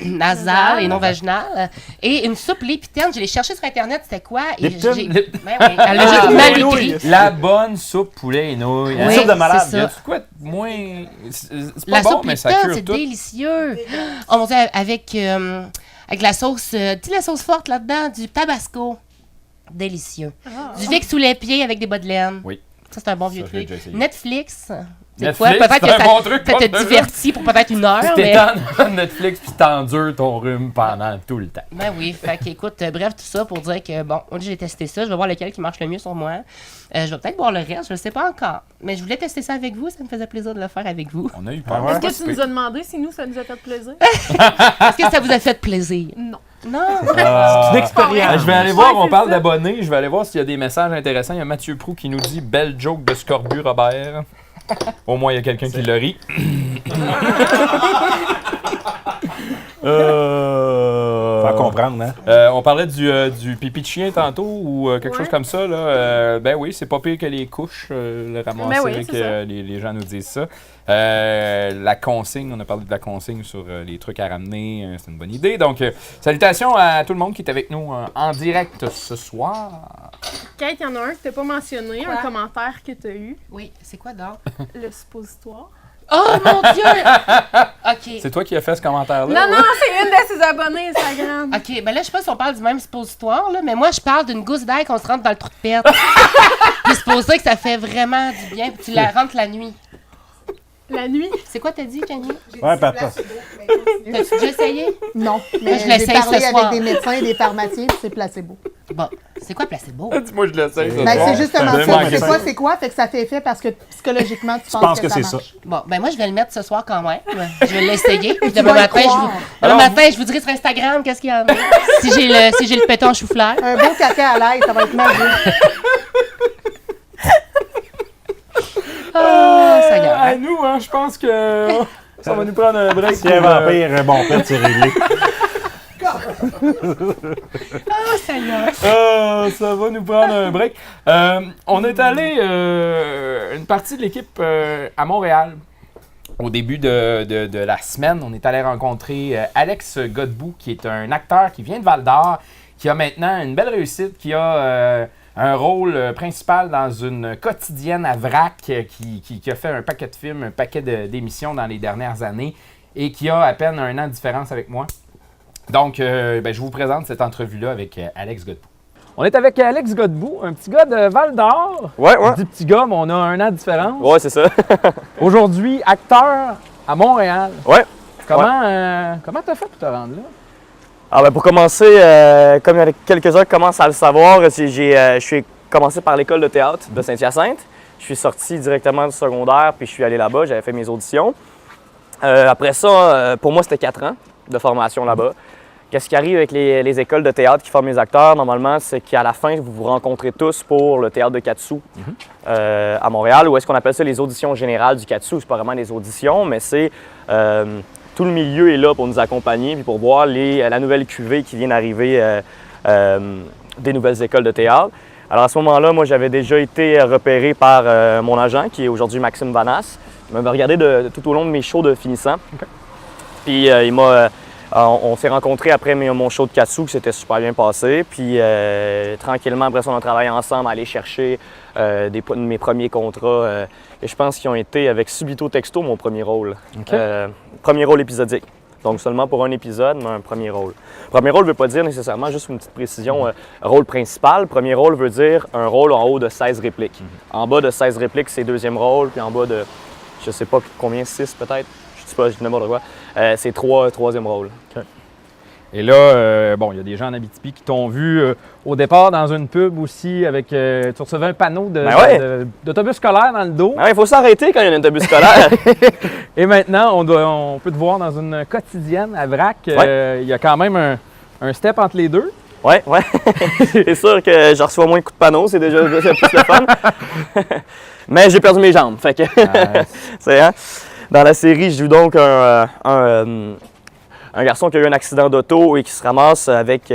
nasale et non vaginale. Et une soupe, l'épithène, je l'ai cherché sur Internet, c'était quoi? Et Lipton? Ben oui, elle a juste mal écrit. La bonne soupe poulet et nouilles. hein. Oui, soupe de malade, c'est Y ça. a-tu quoi de moins. C'est pas La bon, soupe mais ça Lipton, cure c'est tout. délicieux. Oh mon Dieu, avec la sauce, tu sais, la sauce forte là-dedans, du tabasco. Délicieux. Du Vicks sous les pieds avec des bas de laine. Oui. Ça, c'est un bon vieux Ça, je l'ai truc. déjà essayé. Netflix. C'est Netflix, quoi? Peut-être c'est que un ça, bon truc ça pour te te divertit pour peut-être une heure, Tu mais... t'étends dans Netflix puis t'endures ton rhume pendant tout le temps. Ben oui, fait que, écoute, bref, tout ça pour dire que, bon, moi, j'ai testé ça, je vais voir lequel qui marche le mieux sur moi. Je vais peut-être boire le reste, je ne sais pas encore. Mais je voulais tester ça avec vous, ça me faisait plaisir de le faire avec vous. On a eu peur. ouais? Est-ce que tu nous as demandé si nous, ça nous a fait plaisir? Est-ce que ça vous a fait plaisir? Non. Non? C'est une expérience. Je vais aller voir, Ouais, on c'est parle ça. d'abonnés, je vais aller voir s'il y a des messages intéressants. Il y a Mathieu Proux qui nous dit « Belle joke de scorbut, Robert ». Au moins, il y a quelqu'un qui le rit. Faut comprendre, hein? On parlait du pipi de chien tantôt ou quelque chose comme ça. Là. Ben oui, c'est pas pire que les couches, le ramasser, Ben oui, c'est que ça. les gens nous disent ça. La consigne, on a parlé de la consigne sur les trucs à ramener, c'est une bonne idée. Donc, salutations à tout le monde qui est avec nous en direct ce soir. Kate, il y en a un que tu n'as pas mentionné, Quoi? un commentaire que tu as eu, Oui, c'est quoi donc? le suppositoire. Oh mon Dieu! OK. C'est toi qui as fait ce commentaire-là? Non, non, c'est une de ses abonnés Instagram. OK, ben là, je sais pas si on parle du même suppositoire, là, mais moi, je parle d'une gousse d'ail qu'on se rentre dans le trou de pète. Puis supposé que ça fait vraiment du bien, puis tu la rentres la nuit. La nuit. C'est quoi t'as dit, Jenny? Ouais, papa. T'as-tu déjà essayé? Non, je mais j'ai l'essaye parlé ce soir. avec des médecins et des pharmaciens, puis c'est placebo. Bon, c'est quoi placebo? Dis-moi, je l'essaye. ce Ben, soir. c'est justement Ben, ça. manqué C'est ça. quoi, c'est quoi? Fait que ça fait effet parce que psychologiquement, tu penses que ça marche. Bon, ben moi, je vais le mettre ce soir quand même. Je vais l'essayer. Puis demain vas y matin, croire. demain matin, je vous dirai sur Instagram qu'est-ce qu'il y en a. si j'ai le péton chou-fleur. Un beau caca à l'ail, ça va être magique. Ah, Seigneur. À nous, hein, je pense que ça va nous prendre un break. Si un vampire, un bon pet, c'est réglé. Oh, Seigneur. Ça va nous prendre un break. On est allé, une partie de l'équipe à Montréal. Au début de la semaine, on est allé rencontrer Alex Godbout, qui est un acteur qui vient de Val-d'Or, qui a maintenant une belle réussite, qui a un rôle principal dans une quotidienne à Vrac, qui a fait un paquet de films, un paquet d'émissions dans les dernières années, et qui a à peine 1 an de différence avec moi. Donc, je vous présente cette entrevue-là avec Alex Godbout. On est avec Alex Godbout, un petit gars de Val-d'Or. Ouais. Un petit gars, mais on a 1 an de différence. Ouais, c'est ça. Aujourd'hui, acteur à Montréal. Ouais. Comment t'as fait pour te rendre là? Ah ben pour commencer, comme il y en a quelques-uns qui commencent à le savoir, je suis commencé par l'école de théâtre de Saint-Hyacinthe. Je suis sorti directement du secondaire, puis je suis allé là-bas, j'avais fait mes auditions. Après ça, pour moi, c'était 4 ans de formation là-bas. Qu'est-ce qui arrive avec les écoles de théâtre qui forment les acteurs, normalement, c'est qu'à la fin, vous vous rencontrez tous pour le théâtre de Katsou à Montréal, ou est-ce qu'on appelle ça les auditions générales du Katsou? C'est pas vraiment des auditions, mais c'est tout le milieu est là pour nous accompagner puis pour voir la nouvelle cuvée qui vient d'arriver des nouvelles écoles de théâtre. Alors à ce moment-là, moi, j'avais déjà été repéré par mon agent, qui est aujourd'hui Maxime Vanasse. Il m'avait regardé tout au long de mes shows de finissant. Okay. Puis on s'est rencontrés après mon show de Katsou, qui s'était super bien passé. Puis tranquillement, après ça, on a travaillé ensemble à aller chercher mes premiers contrats. Et je pense qu'ils ont été avec Subito Texto, mon premier rôle. Okay. Premier rôle épisodique. Donc seulement pour un épisode, mais un premier rôle. Premier rôle ne veut pas dire nécessairement, juste une petite précision, rôle principal. Premier rôle veut dire un rôle en haut de 16 répliques. En bas de 16 répliques, c'est deuxième rôle. Puis en bas de, je sais pas combien, 6 peut-être. Je sais pas, je dis n'importe quoi. C'est troisième rôle. Okay. Et là, il y a des gens en Abitibi qui t'ont vu au départ dans une pub aussi avec. Tu recevais un panneau d'autobus scolaire dans le dos. Ben ouais, il faut s'arrêter quand il y a un autobus scolaire. Et maintenant, on peut te voir dans une quotidienne à Vrac. Il y a quand même un step entre les deux. Ouais. C'est sûr que je reçois moins de coups de panneau, c'est déjà plus le fun. Mais j'ai perdu mes jambes. Fait que c'est, hein? Dans la série, je joue donc un garçon qui a eu un accident d'auto et qui se ramasse avec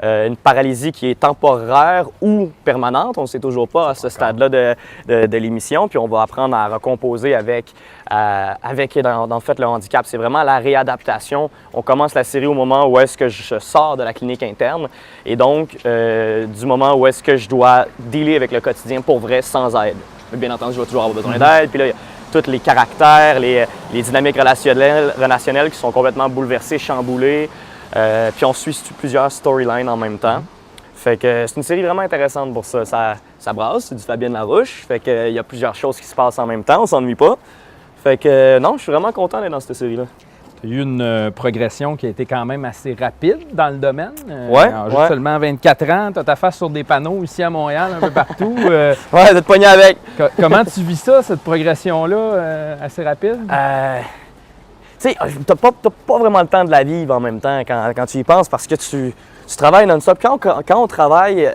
une paralysie qui est temporaire ou permanente. On ne sait toujours pas à ce stade-là de l'émission. Puis on va apprendre à recomposer avec en fait, le handicap. C'est vraiment la réadaptation. On commence la série au moment où est-ce que je sors de la clinique interne. Et donc, du moment où est-ce que je dois dealer avec le quotidien pour vrai sans aide. Bien entendu, je vais toujours avoir besoin d'aide. Puis là, tous les caractères, les dynamiques relationnelles qui sont complètement bouleversées, chamboulées. Puis on suit plusieurs storylines en même temps. Fait que c'est une série vraiment intéressante pour ça. Ça brasse, c'est du Fabienne Larouche. Fait qu'il y a plusieurs choses qui se passent en même temps, on s'ennuie pas. Fait que non, je suis vraiment content d'être dans cette série-là. Tu as eu une progression qui a été quand même assez rapide dans le domaine. Juste seulement 24 ans, tu as ta face sur des panneaux ici à Montréal, un peu partout. Ouais, d'être pogné avec. Comment tu vis ça, cette progression-là, assez rapide? Tu sais, t'as pas vraiment le temps de la vivre en même temps quand tu y penses parce que tu travailles non-stop. Quand on travaille,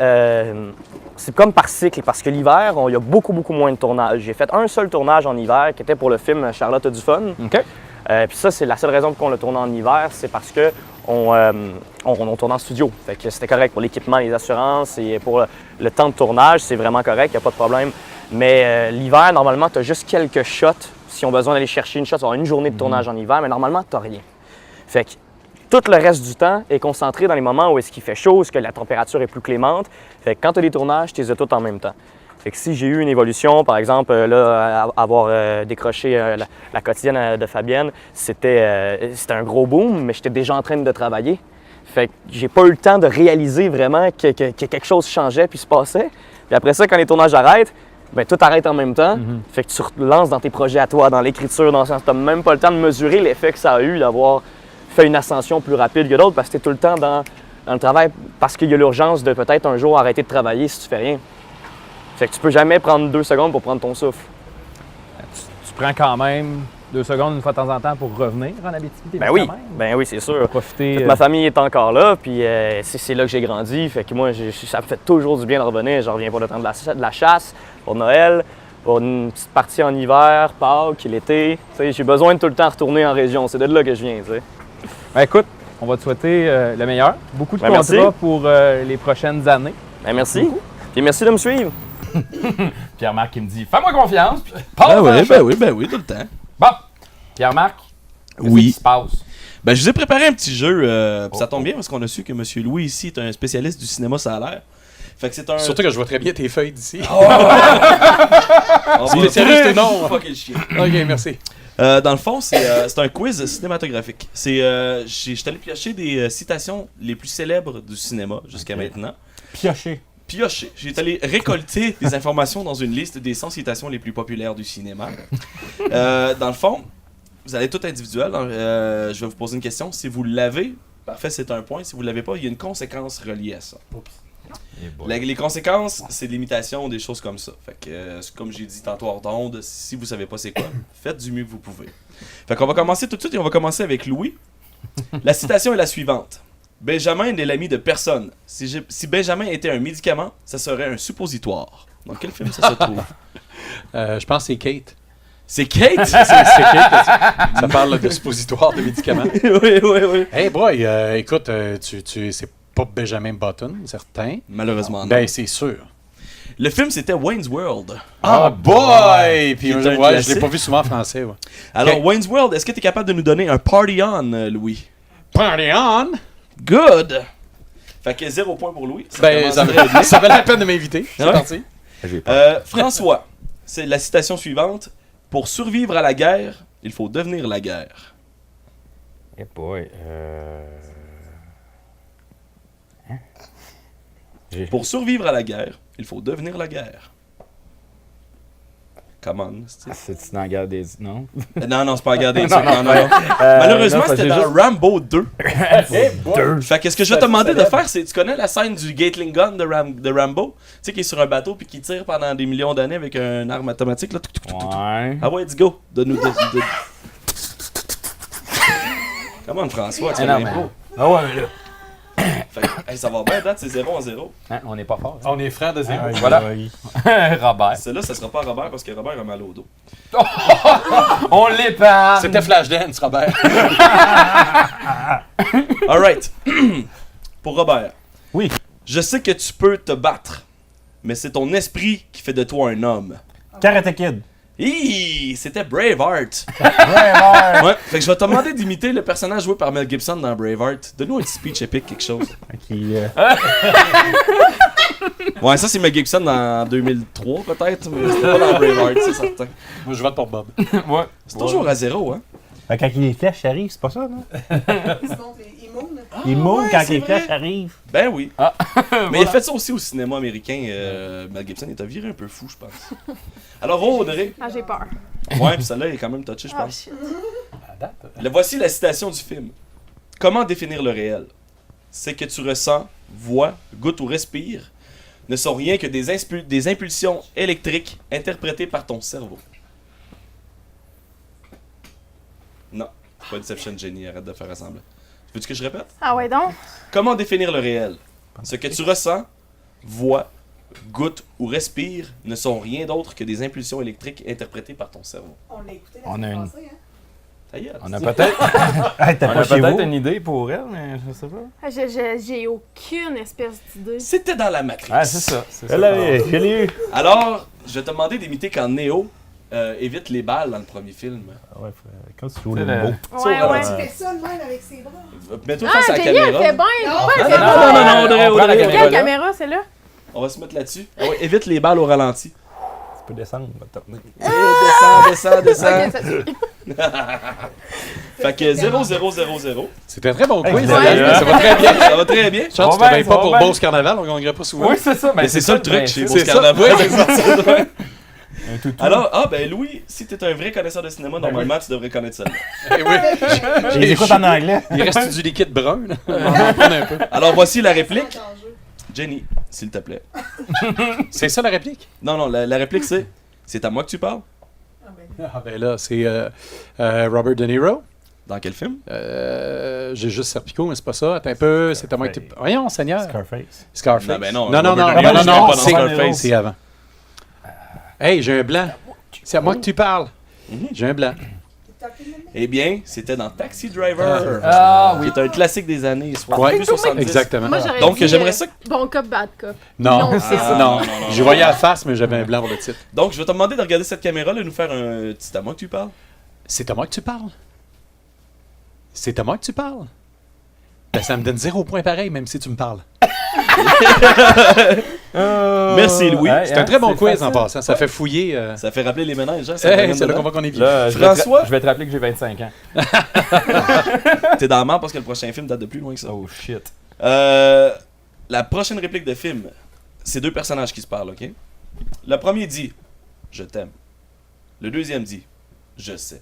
c'est comme par cycle parce que l'hiver, il y a beaucoup moins de tournages. J'ai fait un seul tournage en hiver qui était pour le film Charlotte a du fun. OK. Puis ça, c'est la seule raison pour qu'on l'a tourné en hiver, c'est parce que on tourne en studio. Fait que c'était correct pour l'équipement, les assurances et pour le temps de tournage, c'est vraiment correct, il n'y a pas de problème. Mais l'hiver, normalement, tu as juste quelques shots. Si on a besoin d'aller chercher une shot, tu vas avoir une journée de tournage en hiver, mais normalement, tu n'as rien. Fait que tout le reste du temps est concentré dans les moments où est-ce qu'il fait chaud, où est-ce que la température est plus clémente. Fait que quand tu as des tournages, tu les as tous en même temps. Fait que si j'ai eu une évolution, par exemple, là, avoir décroché la quotidienne de Fabienne, c'était un gros boom, mais j'étais déjà en train de travailler. Fait que j'ai pas eu le temps de réaliser vraiment que quelque chose changeait puis se passait. Puis après ça, quand les tournages arrêtent, bien, tout arrête en même temps. Fait que tu te lances dans tes projets à toi, dans l'écriture, dans le sens, tu n'as même pas le temps de mesurer l'effet que ça a eu d'avoir fait une ascension plus rapide que d'autres parce que tu es tout le temps dans le travail parce qu'il y a l'urgence de peut-être un jour arrêter de travailler si tu fais rien. Fait que tu peux jamais prendre 2 secondes pour prendre ton souffle. Tu prends quand même 2 secondes une fois de temps en temps pour revenir en Abitibi? Ben oui, c'est sûr. Profiter, toute ma famille est encore là, puis c'est là que j'ai grandi. Fait que moi, ça me fait toujours du bien de revenir. Je reviens pour le temps de la chasse, pour Noël. Pour une petite partie en hiver, Pâques, l'été. Tu sais, j'ai besoin de tout le temps retourner en région. C'est de là que je viens, tu sais. Ben, écoute, on va te souhaiter le meilleur. Beaucoup de Ben, contrats merci. pour les prochaines années. Ben, merci. Puis merci de me suivre. Pierre-Marc qui me dit « Fais-moi confiance! » puis passe dans le shot. Ben oui, tout le temps. Bon, Pierre-Marc, qu'est-ce Oui. qui se passe? Ben, je vous ai préparé un petit jeu, puis ça tombe bien parce qu'on a su que M. Louis ici est un spécialiste du cinéma, ça a l'air. Fait que c'est un... Surtout que je vois très bien tes feuilles d'ici. Spécialiste, non! Fuck le chien. Ok, merci. Dans le fond, c'est un quiz cinématographique. Je suis allé piocher des citations les plus célèbres du cinéma jusqu'à maintenant. Piocher. J'ai allé récolter des informations dans une liste des 100 citations les plus populaires du cinéma. Dans le fond, vous allez tout individuel. Je vais vous poser une question. Si vous l'avez, parfait, c'est un point. Si vous ne l'avez pas, il y a une conséquence reliée à ça. Les conséquences, c'est l'imitation des choses comme ça. Fait que, comme j'ai dit tantôt hors d'onde, si vous savez pas c'est quoi, faites du mieux que vous pouvez. Fait qu'on va commencer tout de suite et on va commencer avec Louis. La citation est la suivante. Benjamin n'est l'ami de personne. Si Benjamin était un médicament, ça serait un suppositoire. Dans quel film ça se trouve? Je pense que c'est Kate. C'est Kate? C'est Kate. Ça parle de suppositoire de médicaments. oui. Hey boy, écoute, c'est pas Benjamin Button, certain. Malheureusement, non. Ben, c'est sûr. Le film, c'était Wayne's World. Oh boy! Puis Qui est un je l'ai classique. pas vu souvent en français. Ouais. Alors, Ok. Wayne's World, est-ce que tu es capable de nous donner un party on, Louis? Party on! Good! Fait que 0 point pour Louis. Ben, commence ça valait la peine de m'inviter. C'est Ouais. parti. François, c'est la citation suivante. Pour survivre à la guerre, il faut devenir la guerre. Eh boy, Pour survivre à la guerre, il faut devenir la guerre. Come on. c'est-tu dans la guerre des... Non? Non, c'est pas regardé. Non, non. Malheureusement, non, c'était j'ai dans juste- Rambo 2. Deux. Fait que ce que je vais te demander de faire, c'est... Tu connais la scène du Gatling Gun de Rambo? Tu sais, qui est sur un bateau puis qui tire pendant des millions d'années avec une arme automatique, là. Ouais. Ah ouais, let's go. Donne-nous... Come on, François, tu fais non, l'impro. Ah ouais, mais là... Fait que, hey, ça va bien, date, c'est 0-0. Hein, on n'est pas fort. On est frères de zéro. Voilà. Robert. Celle-là, ça sera pas Robert parce que Robert a mal au dos. On l'épargne. C'était Flashdance, Robert. Alright. Pour Robert. Oui. Je sais que tu peux te battre, mais c'est ton esprit qui fait de toi un homme. Karate Kid. Hi! C'était Braveheart. Braveheart. Ouais, fait que je vais te demander d'imiter le personnage joué par Mel Gibson dans Braveheart. Donne-nous un petit speech épique, quelque chose. Ouais, ça c'est Mel Gibson dans 2003 peut-être, mais c'était pas dans Braveheart, c'est certain. Moi, je vote pour Bob. Ouais. C'est toujours à 0, hein? Fait que quand les flèches arrivent, c'est pas ça, non? Il Il move quand les flèches arrivent. Ben oui. Ah. Mais il a fait ça aussi au cinéma américain. Mel Gibson, il t'a viré un peu fou, je pense. Alors, Audrey. Ah, j'ai peur. Ouais, puis celle-là est quand même touchée, je Ah, pense. shit. Voici la citation du film. Comment définir le réel? C'est que tu ressens, vois, goûtes ou respires ne sont rien que des impulsions électriques interprétées par ton cerveau. Non, c'est pas Deception Jenny, arrête de faire assembler. Veux-tu que je répète? Ah ouais, donc? Comment définir le réel? Ce que tu ressens, vois, goûtes ou respires ne sont rien d'autre que des impulsions électriques interprétées par ton cerveau. On l'a écouté On a une... Ta gueule, On a c'est- peut-être... Hey, t'as On pas a chez peut-être vous? une idée pour elle, mais je sais pas. Ah, j'ai aucune espèce d'idée. C'était dans la Matrice. Ah, c'est ça. C'est ça. Je l'ai eu. Alors, je vais te demander d'imiter quand Neo évite les balles dans le premier film. Ouais, quand tu joues C'est les le- mots. Ouais, ouais. Tu fais ça de même avec ses bras. Mets-toi Ah, face à la Jenny, elle caméra. fait bien. Pourquoi elle fait Non, bien? non, Audrey, On prend la Audrey, caméra. Quelle là. caméra, c'est là? On va se mettre là-dessus. Ah ouais, évite les balles au ralenti. Tu peux descendre, on va te tenir. Descends. Ok, ça suffit. Fait que 0-0-0-0. C'était un très bon quiz. Ouais. Ça va très bien. Ça va très bien. Chance, Ça tu va travailles bien, pas ça pour va bien. Beauce Carnaval, on gagnerait pas souvent. Oui, c'est ça. Mais c'est ça le truc chez Beauce C'est ça. Carnaval. Oui. Un toutou. Alors, ben Louis, si t'es un vrai connaisseur de cinéma, normalement tu devrais connaître ça. Eh oui. Je les écoute en anglais. Il reste du liquide brun, là. On va en prendre un peu. Alors voici la réplique. Jenny, s'il te plaît. C'est ça la réplique? Non, la réplique c'est à moi que tu parles. Ah ben là, c'est Robert De Niro. Dans quel film? J'ai juste Serpico, mais c'est pas ça. Attends un peu, c'est à moi que tu... Voyons, Seigneur. Scarface. Scarface. Non, ben non, Non, Robert De Niro, non, je l'ai pas dans c'est Scarface. C'est avant. Hey, j'ai un blanc. C'est à moi que tu parles. J'ai un blanc. Eh bien, c'était dans Taxi Driver. Ah oui. Qui est un classique des années Ouais, début 70. exactement. Moi, j'aurais Donc, dit, j'aimerais ça. Bon cop, bad cop. Non, c'est ça. non. Je voyais la face, mais j'avais un blanc pour le titre. Donc, je vais te demander de regarder cette caméra-là et nous faire un petit à moi que tu parles. C'est à moi que tu parles. C'est à moi que tu parles. Ben, ça me donne 0 point pareil, même si tu me parles. Merci, Louis. C'est un très bon quiz facile. en passant. Ça fait fouiller. Ça fait rappeler les ménages. Hein, Hey, c'est là qu'on voit qu'on est vieux. Là, François? je vais te rappeler que j'ai 25 ans. T'es dans la merde parce que le prochain film date de plus loin que ça. Oh shit. La prochaine réplique de film, c'est 2 personnages qui se parlent, ok? Le premier dit « Je t'aime ». Le deuxième dit « Je sais ».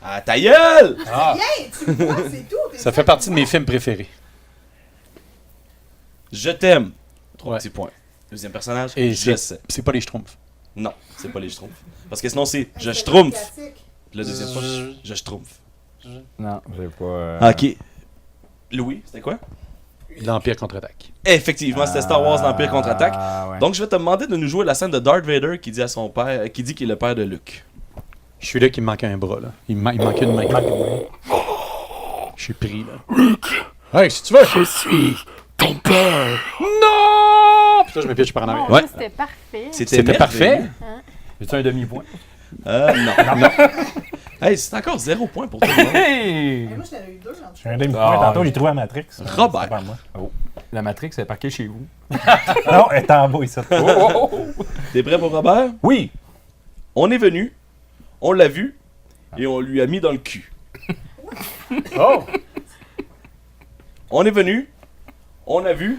Ah, ta gueule! Tu le vois, c'est tout. Ça fait partie de mes films préférés. Je t'aime. 3 Ouais. petits points. Deuxième personnage, Et je sais. c'est pas les Schtroumpfs. Non, c'est pas les Schtroumpfs. Parce que sinon, c'est je Schtroumpf. Le deuxième fois, je Schtroumpf. Non, j'ai pas. Ok. Louis, c'était quoi? L'Empire contre-attaque. Effectivement, c'était Star Wars l'Empire contre-attaque. Ouais. Donc, je vais te demander de nous jouer la scène de Darth Vader qui dit à son père, qui dit qu'il est le père de Luke. Je suis là qui me manque un bras, là. Il me manque une main. Je suis pris, là. Hey, si tu veux, je suis ton père. Non! Puis là, je me pitche par en arrière. Ouais. C'était parfait. C'était parfait. As-tu un demi-point? Non. Hey, c'est encore 0 point pour toi. Hey! Moi, je t'avais eu 2 en J'ai un demi-point. Tantôt, j'ai trouvé la Matrix. Robert. C'est pas moi. Oh, la Matrix est parquée chez vous. Non, elle est en bas ici. T'es prêt pour Robert? Oui. On est venu, on l'a vu, et on lui a mis dans le cul. Oh! On est venu, on l'a vu,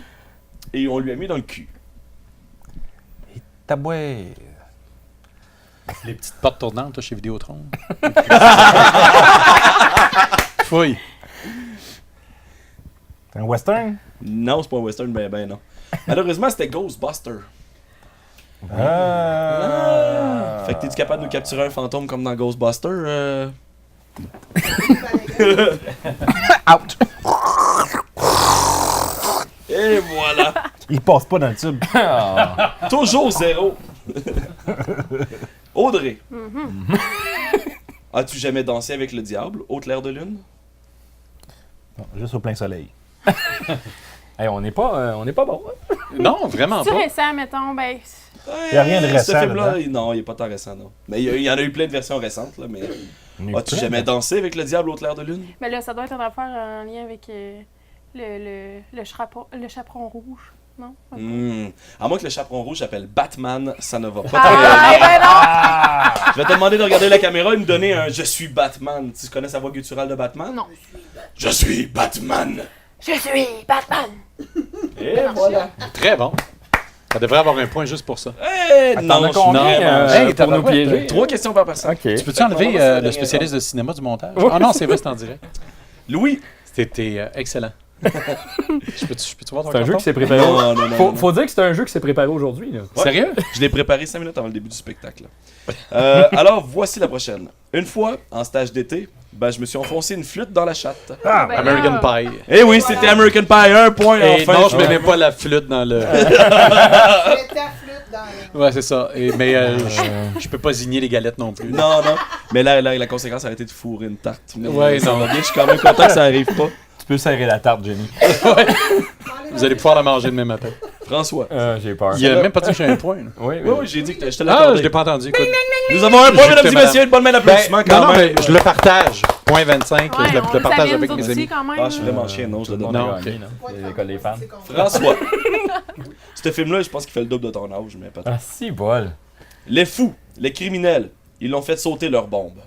et on lui a mis dans le cul. Taboué. Les petites portes tournantes, là, chez Vidéotron. Fouille. C'est un western? Non, c'est pas un western, ben non. Malheureusement, c'était Ghostbuster. Fait que t'es-tu capable de nous capturer un fantôme comme dans Ghostbuster? Out. Et voilà. Il passe pas dans le tube. Toujours 0. Audrey. As-tu jamais dansé avec le diable au clair de lune? Non, juste au plein soleil. Hey, on n'est pas bon. Hein? Non, vraiment C'est pas. récent, mettons, ben. Il y a rien de récent, Ce film-là, là-dedans. non, il est pas tant récent, non. Mais il y en a eu plein de versions récentes, là, mais... As-tu plein, jamais dansé avec le diable au clair de lune? Mais là, ça doit être une affaire en lien avec le chaperon rouge, non? À moins que le chaperon rouge s'appelle Batman, ça ne va pas Ah, t'arriver. ben non! Je vais te demander de regarder la caméra et me donner un « Je suis Batman ». Tu connais sa voix gutturale de Batman? Non. Je suis Batman. Je suis Batman! Et voilà. Très bon. Ça devrait avoir un point juste pour ça. Eh, T'en as combien Hey, pour nous tabarouette. piéger? 3 questions par personne. Ok. Tu peux-tu enlever le spécialiste de cinéma du montage? Ah non, c'est vrai, c'est en direct. Louis. C'était excellent. Je peux-tu voir ton C'est un jeu carton? qui s'est préparé. Faut dire que c'est un jeu qui s'est préparé aujourd'hui. Là. Ouais. Sérieux? Je l'ai préparé 5 minutes avant le début du spectacle. Alors, voici la prochaine. Une fois, en stage d'été, ben, je me suis enfoncé une flûte dans la chatte. Ah, ben American là. Pie. Eh oui, c'était American Pie, 1 point Et enfin. non, je mets même pas la flûte dans le... Mets ta flûte dans le... Ouais, c'est ça. Mais je peux pas zigner les galettes non plus. Non, non. Mais là, la conséquence a été de fourrer une tarte. Mais Ouais, ça non. va bien, je suis quand même content que ça arrive pas. Tu peux serrer la tarte, Jenny. Vous allez pouvoir la manger demain matin. François. J'ai peur. Il a même pas dit que j'ai un point. là. Oui, Oui, oui, j'ai dit que je te l'ai Ah, accordé. je l'ai pas entendu. Écoute. Nous avons un point, J'ai mesdames fait et madame. messieurs, une bonne main d'applaudissement Non, quand non, même. mais je le partage. Point 25. Ouais, je le on partage savait, avec nous mes autres amis. aussi, quand même. Ah, je suis vraiment chien, non, je le donne. Non, Non, ok. c'est l'école des fans. François. Ce film-là, je pense qu'il fait le double de ton âge, mais pas trop. Ah, si, bol. Les fous, les criminels, ils l'ont fait sauter leur bombe.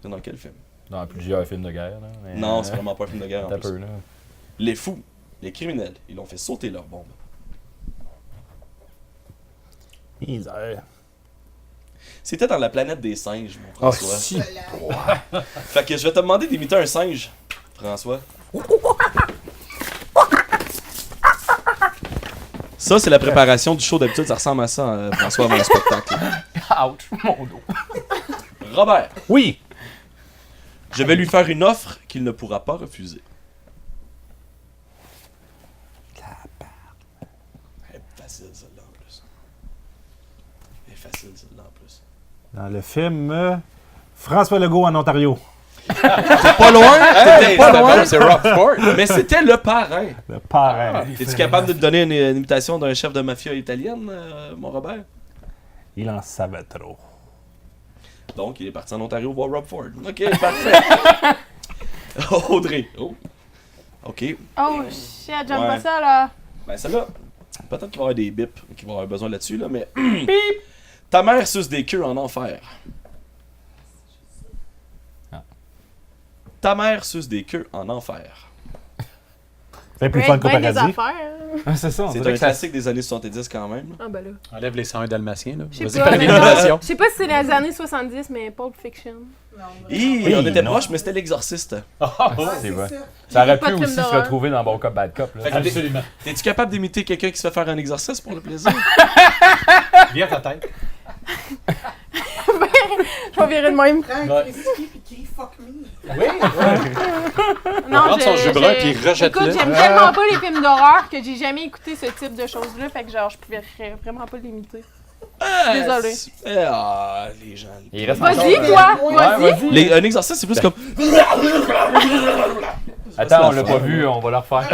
C'est dans quel film? Dans plusieurs films de guerre. Là, mais, Non, c'est vraiment pas un film de guerre en T'as plus. peu, là. Les fous, les criminels, ils l'ont fait sauter leur bombe. C'était dans la planète des singes, mon Oh, François. si. Fait que je vais te demander d'imiter un singe, François. Ça, c'est la préparation du show. D'habitude, ça ressemble à ça, François, avant le spectacle. Ouch, mon dos. Robert, Oui. je vais lui faire une offre qu'il ne pourra pas refuser. Elle est facile, celle-là, en plus. facile, celle-là, en plus. Dans le film François Legault en Ontario. T'es pas loin! T'étais pas loin! C'est Rockford. Mais c'était le parrain. Le parrain. Es-tu capable de te donner une imitation d'un chef de mafia italienne, mon Robert? Il en savait trop. Donc, il est parti en Ontario voir Rob Ford. OK, parfait. Audrey. Oh. OK. Oh shit, j'aime Ouais. pas ça là. Ben, celle-là, peut-être qu'il va y avoir des bips qui vont avoir besoin là-dessus, là, mais... Bip! Ta mère suce des queues en enfer. Ta mère suce des queues en enfer. C'est plus fun qu'au Ben des paradis. affaires. Ah, c'est ça, on C'est dirait un que ça... classique des années 70 quand même. là. Ah ben là. Enlève les 101 dalmatiens, là. Je sais Vas-y, pas, par mais élimination. je sais pas si c'est les années 70, mais Pulp Fiction. Hi, Oui, on était non. proche, mais c'était l'exorciste. C'est vrai. Ça aurait Pas pu de film aussi se d'horreur. retrouver dans Bon Cop, Bad Cop. Là. Fait que Absolument. T'es-tu capable d'imiter quelqu'un qui se fait faire un exorcisme pour le plaisir? Viens ta tête. Je vais virer de même. Oui, Non, prendre son jus brun puis rejette-le. Écoute, j'aime tellement pas les films d'horreur que j'ai jamais écouté ce type de choses-là. Fait que genre, je pouvais vraiment pas l'imiter. Désolée. Ah, les gens. Il reste Vas-y, encore, toi! Ouais, Vas-y! Un exorcisme, c'est plus comme. Attends, on l'a pas vu, on va le refaire.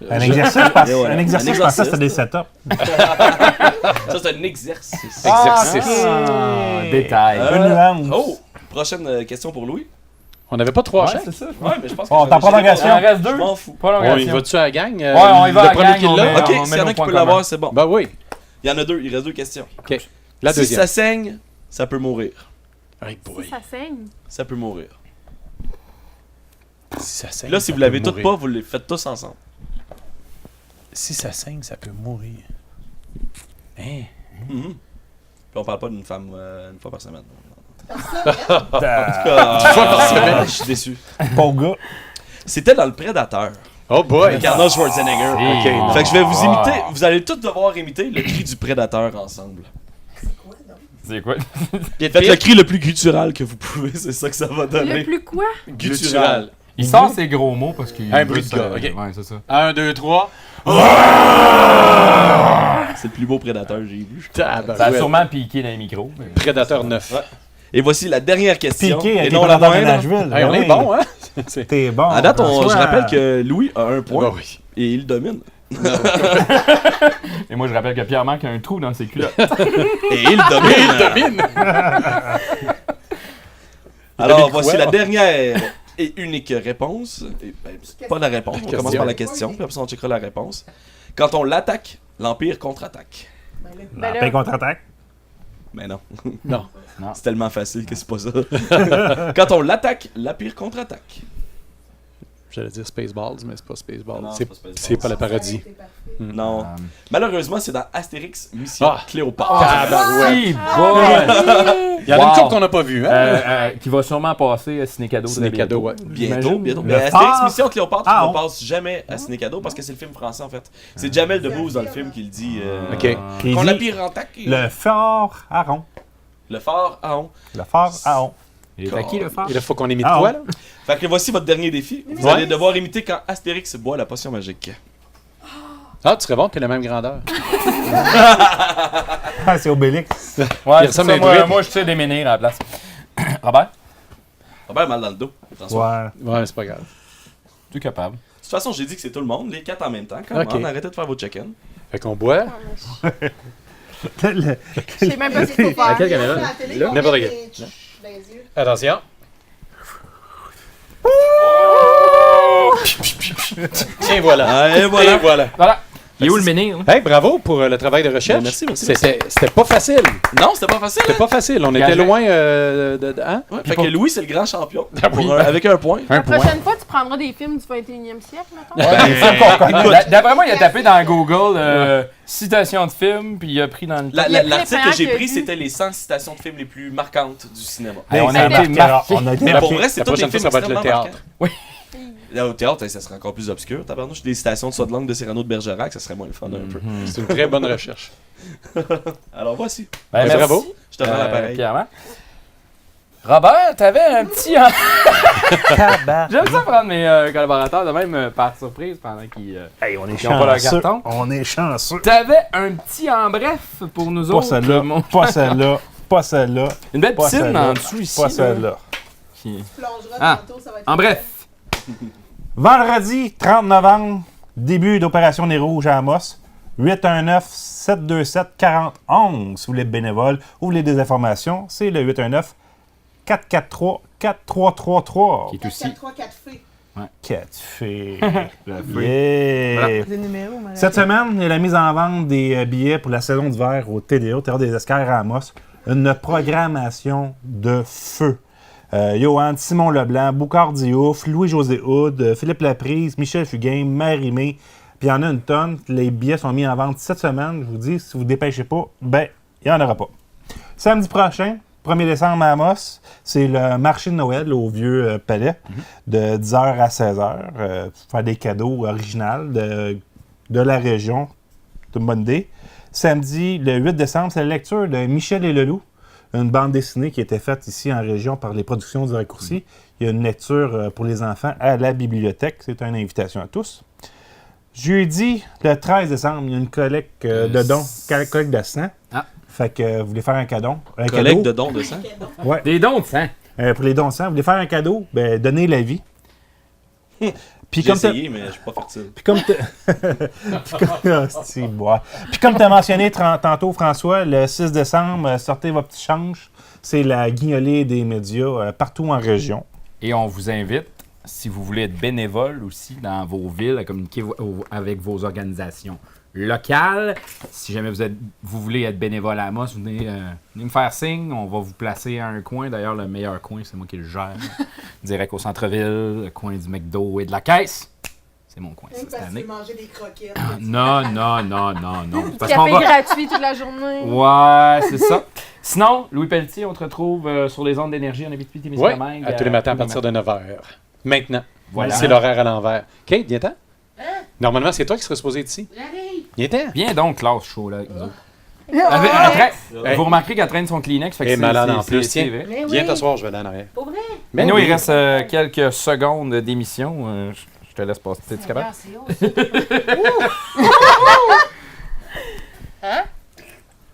Un exercice, je pense. Et voilà. Un exercice, Un je pensais que c'était exorciste. des setups. Ça, c'est un exercice. Exercice. Ah, détail. Une nuance. Oh! Prochaine question pour Louis. On n'avait pas 3 Ouais, chèques. c'est ça. Ouais, mais je pense que. Bon, j'ai- t'en j'ai prolongation. Il en répondu. reste deux. Je m'en fous. On y Prolongation. va-tu à la gang? Ouais, on y va à Le la premier gang, qui on l'a? met- Ok, on s'il y en a nos qui points peut l'avoir, communs. c'est bon. Ben oui. Il y en a deux, il reste deux questions. OK. La Si deuxième. ça saigne, ça peut mourir. Hey boy. Si ça saigne. Ça peut mourir. Si ça saigne, Là, si ça vous l'avez peut toutes mourir. pas, vous les faites tous ensemble. Si ça saigne, ça peut mourir. Hein? Mhm. Puis on parle pas d'une femme une fois par semaine. Je suis déçu. Bon gars. C'était dans le Prédateur. Oh boy! Avec Arnold Schwarzenegger. Ok. Fait que je vais vous imiter. Vous allez tous devoir imiter le cri du Prédateur ensemble. C'est quoi? Faites le cri le plus guttural que vous pouvez, c'est ça que ça va Le donner. plus quoi? Guttural. Il sort ses gros mots parce qu'il. Un veut bruit de se- gars, ok. Ouais, c'est ça. 1, 2, 3. C'est le plus beau Prédateur que j'ai vu. Ça a sûrement piqué dans les micros. mais- Prédateur 9. Ouais. Et voici la dernière question. Piqué Et avec non les la prédateurs de moindre. Nashville. Hey, on Ben est oui. bon, hein? T'es bon. À date, je François. rappelle que Louis a un point. Ben oui. Et il domine. Et moi, je rappelle que Pierre manque un trou dans ses culottes. Et il domine. Alors, voici la dernière et unique réponse. Et, ben, c'est pas la réponse, on commence par la question, puis après ça, on checkera la réponse. Quand on l'attaque, l'Empire contre-attaque. Ben Paix contre-attaque. Mais non. Non. C'est tellement facile que c'est pas ça. Quand on l'attaque, l'Empire contre-attaque. J'allais dire Spaceballs, mais c'est pas Spaceballs. Non, C'est c'est pas Spaceballs. c'est pas le paradis. Non. Malheureusement, c'est dans Astérix Mission Ah. Cléopâtre. Si, boy! Il y en a une Wow. couple qu'on n'a pas vu, hein? Qui va sûrement passer à Ciné-Cadeau. très Ciné-Cadeau, bientôt. ouais. Bientôt, bientôt. Le Mais Astérix phare Mission Cléopâtre à ne on. passe jamais à Ciné-Cadeau parce que c'est le film français en fait. C'est Jamel Debbouze dans le film qui le dit. Ok. Qui Qu'on dit l'Empire attaque. Le fort à rond. Le phare à on. Le fort à on. Il est à qui le phare? Et là, faut qu'on imite Ah, quoi, on. là? Fait que voici votre dernier défi. Vous Ouais. allez devoir imiter quand Astérix boit la potion magique. Ah, tu serais bon, t'es la même grandeur. Ah, c'est Obélix. Ouais, Il c'est ressemble ça, à un moi, druide. moi, je sais des menhirs à la place. Robert? Robert mal dans le dos. François. Ouais. Ouais, c'est pas grave. Tu es capable. De toute façon, j'ai dit que c'est tout le monde, les quatre en même temps. Come Ok. on, arrêtez de faire vos check-in. Fait qu'on boit. Le- Je sais même pas ce qu'il faut faire. quelle caméra? Là? N'importe quel. Attention. Tiens, voilà. Ah, et voilà. Et voilà. Voilà. Il est où le menhir? Hey, bravo pour le travail de recherche. Ben, merci, merci, C'était pas facile. Non, c'était pas facile. C'était pas facile. On était Gagé. loin hein? Ouais, fait que Louis, c'est le grand champion. oui. Avec un point. Un La point. prochaine fois, tu prendras des films du 21e siècle, mettons. Des films qu'on connaît. D'après moi, il a tapé dans Google citation de film, puis il a pris dans le. L'article que j'ai qu'il a pris, dit. c'était les 100 citations de films les plus marquantes du cinéma. Hey, on a Ça été marqué, marqués. on a été Mais pour marqué. vrai, c'est La tous des prochaine fois, films ça va être le extrêmement théâtre. marquants. Là, au théâtre, ça serait encore plus obscur. Tabarnouche, des citations de Soie de langue de Cyrano de Bergerac, ça serait moins le fun un peu. C'est une très bonne recherche. Alors voici. Ben, Bravo. merci. Je te rends l'appareil. Pierre. Robert, t'avais un petit... J'aime ça prendre mes collaborateurs de même par surprise pendant qu'ils Hey, on est n'ont pas leur chanceux. carton. On est chanceux. T'avais un petit en bref pour nous Pas autres. celle-là, mon- pas celle-là, pas celle-là. Une belle Pas piscine celle-là, en dessous ici. Pas là. celle-là. Qui- Plongeras Ah, tantôt, ça va être en bref. Vendredi 30 novembre, début d'Opération Nez Rouge à Amos. 819-727-4011 si vous voulez être bénévole ou vous voulez des informations. C'est le 819-443-4333. Qui est aussi... 4-3, 4 fées. 4 filles. La Yeah. Voilà. Des numéros, malade. Cette semaine, il y a la mise en vente des billets pour la saison d'hiver au TDA, Théâtre des Esquerres à Amos. Une programmation de feu. Johan, Simon Leblanc, Boucard Diouf, Louis-José Houd, Philippe Laprise, Michel Fugain, Marie-Mé. Puis il y en a une tonne. Les billets sont mis en vente cette semaine. Je vous dis, si vous ne dépêchez pas, ben, il n'y en aura pas. Samedi prochain, 1er décembre à Amos, c'est le marché de Noël au Vieux Palais de 10h à 16h. Pour faire des cadeaux originaux de la région. C'est une bonne idée. Samedi, le 8 décembre, c'est la lecture de Michel et le Loup, une bande dessinée qui a été faite ici en région par les productions du Raccourci. Il y a une lecture pour les enfants à la bibliothèque. C'est une invitation à tous. Jeudi, le 13 décembre, il y a une collecte de dons, collecte de sang. Ah. Fait que vous voulez faire un cadeau. Collecte de dons de sang. Ouais. Des dons de sang. Pour les dons de sang, vous voulez faire un cadeau, ben donnez la vie. Puis J'ai comme essayé, mais je suis pas fertile. Puis comme Puis comme tu as mentionné tantôt, François, le 6 décembre, sortez votre petit change. C'est la guignolée des médias partout en région. Et on vous invite, si vous voulez être bénévole aussi dans vos villes, à communiquer avec vos organisations locales. Si jamais vous voulez être bénévole à Amos, venez me faire signe. On va vous placer à un coin. D'ailleurs, le meilleur coin, c'est moi qui le gère. Direct au centre-ville, le coin du McDo et de la caisse. C'est mon coin, ça, cette Parce que tu année. veux manger des croquettes. Non. Parce Café qu'on va... gratuit toute la journée. Ouais, c'est ça. Sinon, Louis Pelletier, on te retrouve sur les ondes d'énergie en Abitibi-Témiscamingue. Oui, tous les matins à partir de 9h. Maintenant. Voilà. C'est l'horaire à l'envers. Kate, viens-t'en. Normalement, c'est toi qui serais supposé être ici. J'arrive. Viens-t'en. Viens donc, Klaus Chaud, là, avec nous autres. Hey. Vous remarquerez qu'elle traîne son Kleenex. Fait que Et c'est- malade c'est- en plus. c'est Tiens, vrai. Mais viens oui. t'asseoir, je vais aller en arrière. Pour vrai? Mais nous, oui. il reste quelques secondes d'émission. Je te laisse passer. T'es-tu capable? C'est haut, ça. Hein?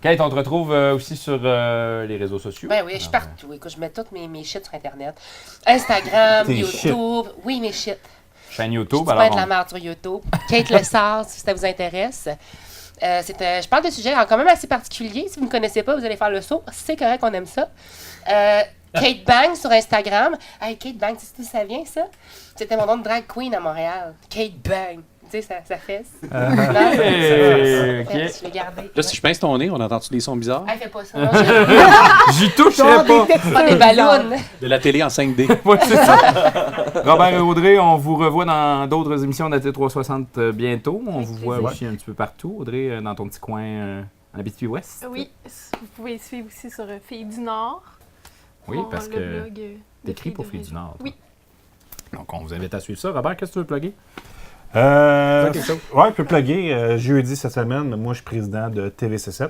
Kate, on te retrouve aussi sur les réseaux sociaux. Ben oui, je suis partout. Écoute, je mets toutes mes shit sur Internet. Instagram, Tes YouTube. shit. Oui, mes shit. Chaîne Je YouTube. dis pas Alors, de la merde sur YouTube. Kate Lessard, si ça vous intéresse. Je parle de sujets quand même assez particuliers. Si vous ne connaissez pas, vous allez faire le saut. C'est correct, on aime ça. Kate Bang sur Instagram. Hey, Kate Bang, tu sais d'où ça vient, ça? C'était mon nom de drag queen à Montréal. Kate Bang. Tu sais, ça fesse. Non, ok. je l'ai gardé. Là, si je pince ton nez, on entend-tu des sons bizarres? Hey, fais pas ça. Non, je... J'y toucherai pas. pas des ballons. De la télé en 5D. Ouais, c'est ça. Robert et Audrey, on vous revoit dans d'autres émissions d'AT 360 bientôt. On vous voit aussi un petit peu partout. Audrey, dans ton petit coin en Abitibi-Ouest. Oui, vous pouvez suivre aussi sur Filles du Nord. Oui, Mon- parce le que blog, de t'écris Filles pour de Filles du Région. Nord. Oui. Donc, on vous invite à suivre ça. Robert, qu'est-ce que tu veux plugger? Ouais, je peux plugger. Jeudi cette semaine, moi, je suis président de TVC7.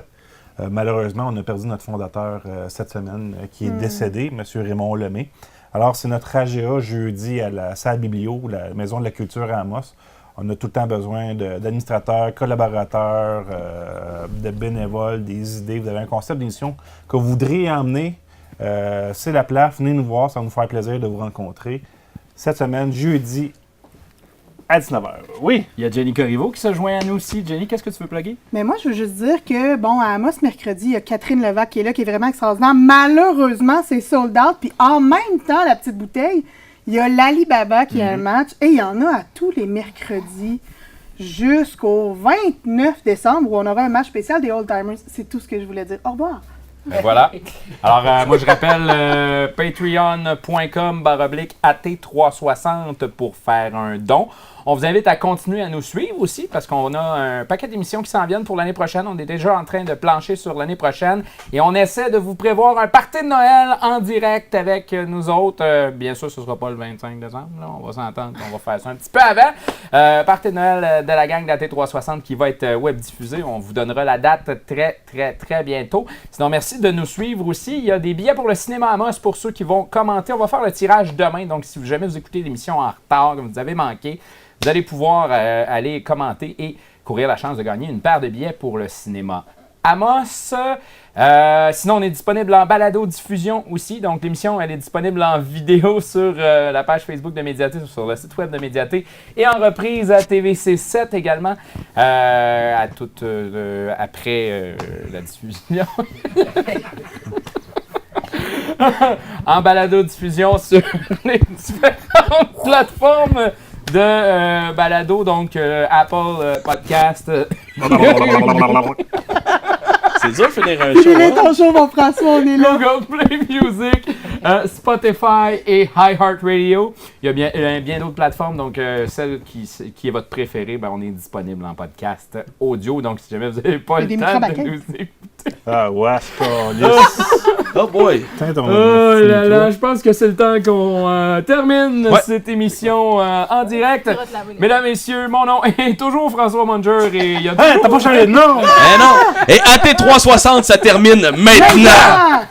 Malheureusement, on a perdu notre fondateur cette semaine, qui est décédé, M. Raymond Lemay. Alors, c'est notre AGA jeudi à la salle Biblio, la Maison de la Culture à Amos. On a tout le temps besoin d'administrateurs, collaborateurs, de bénévoles, des idées. Vous avez un concept d'émission que vous voudriez emmener. C'est la place. Venez nous voir, ça va nous faire plaisir de vous rencontrer. Cette semaine, jeudi, à 19h. Oui. Il y a Jenny Corriveau qui se joint à nous aussi. Jenny, qu'est-ce que tu veux plugger? Mais moi, je veux juste dire que, bon, à Amos, mercredi, il y a Catherine Levac qui est là, qui est vraiment extraordinaire. Malheureusement, c'est sold out. Puis en même temps, la petite bouteille, il y a l'Ali Baba qui a un match. Et il y en a à tous les mercredis jusqu'au 29 décembre où on aura un match spécial des Old Timers. C'est tout ce que je voulais dire. Au revoir. Ben voilà. Alors, moi, je rappelle patreon.com/AT360 pour faire un don. On vous invite à continuer à nous suivre aussi parce qu'on a un paquet d'émissions qui s'en viennent pour l'année prochaine. On est déjà en train de plancher sur l'année prochaine et on essaie de vous prévoir un party de Noël en direct avec nous autres. Bien sûr, ce ne sera pas le 25 décembre. Là. On va s'entendre. On va faire ça un petit peu avant. Party de Noël de la gang de la T360 qui va être web diffusé. On vous donnera la date très, très, très bientôt. Sinon, merci de nous suivre aussi. Il y a des billets pour le cinéma Amos pour ceux qui vont commenter. On va faire le tirage demain. Donc, si jamais vous écoutez l'émission en retard, comme vous avez manqué, vous allez pouvoir aller commenter et courir la chance de gagner une paire de billets pour le cinéma Amos. Sinon, on est disponible en balado-diffusion aussi. Donc, l'émission, elle est disponible en vidéo sur la page Facebook de Médiaté, sur le site web de Médiaté et en reprise à TVC7 également, après la diffusion. En balado-diffusion sur les différentes plateformes de balado, donc Apple Podcast. C'est dur de finir un show. Finis ton show, mon François, on est là. Google Play Music, Spotify et iHeartRadio. Il y a bien d'autres plateformes, donc celle qui est votre préférée, ben, on est disponible en podcast audio. Donc si jamais vous n'avez pas le temps de nous écouter. Ah ouais, oh boy! Oh là là, je pense que c'est le temps qu'on termine cette émission en direct. Mesdames, messieurs, mon nom est toujours François Munger et il y a t'as pas changé de nom! Eh non! Et AT360, ça termine maintenant!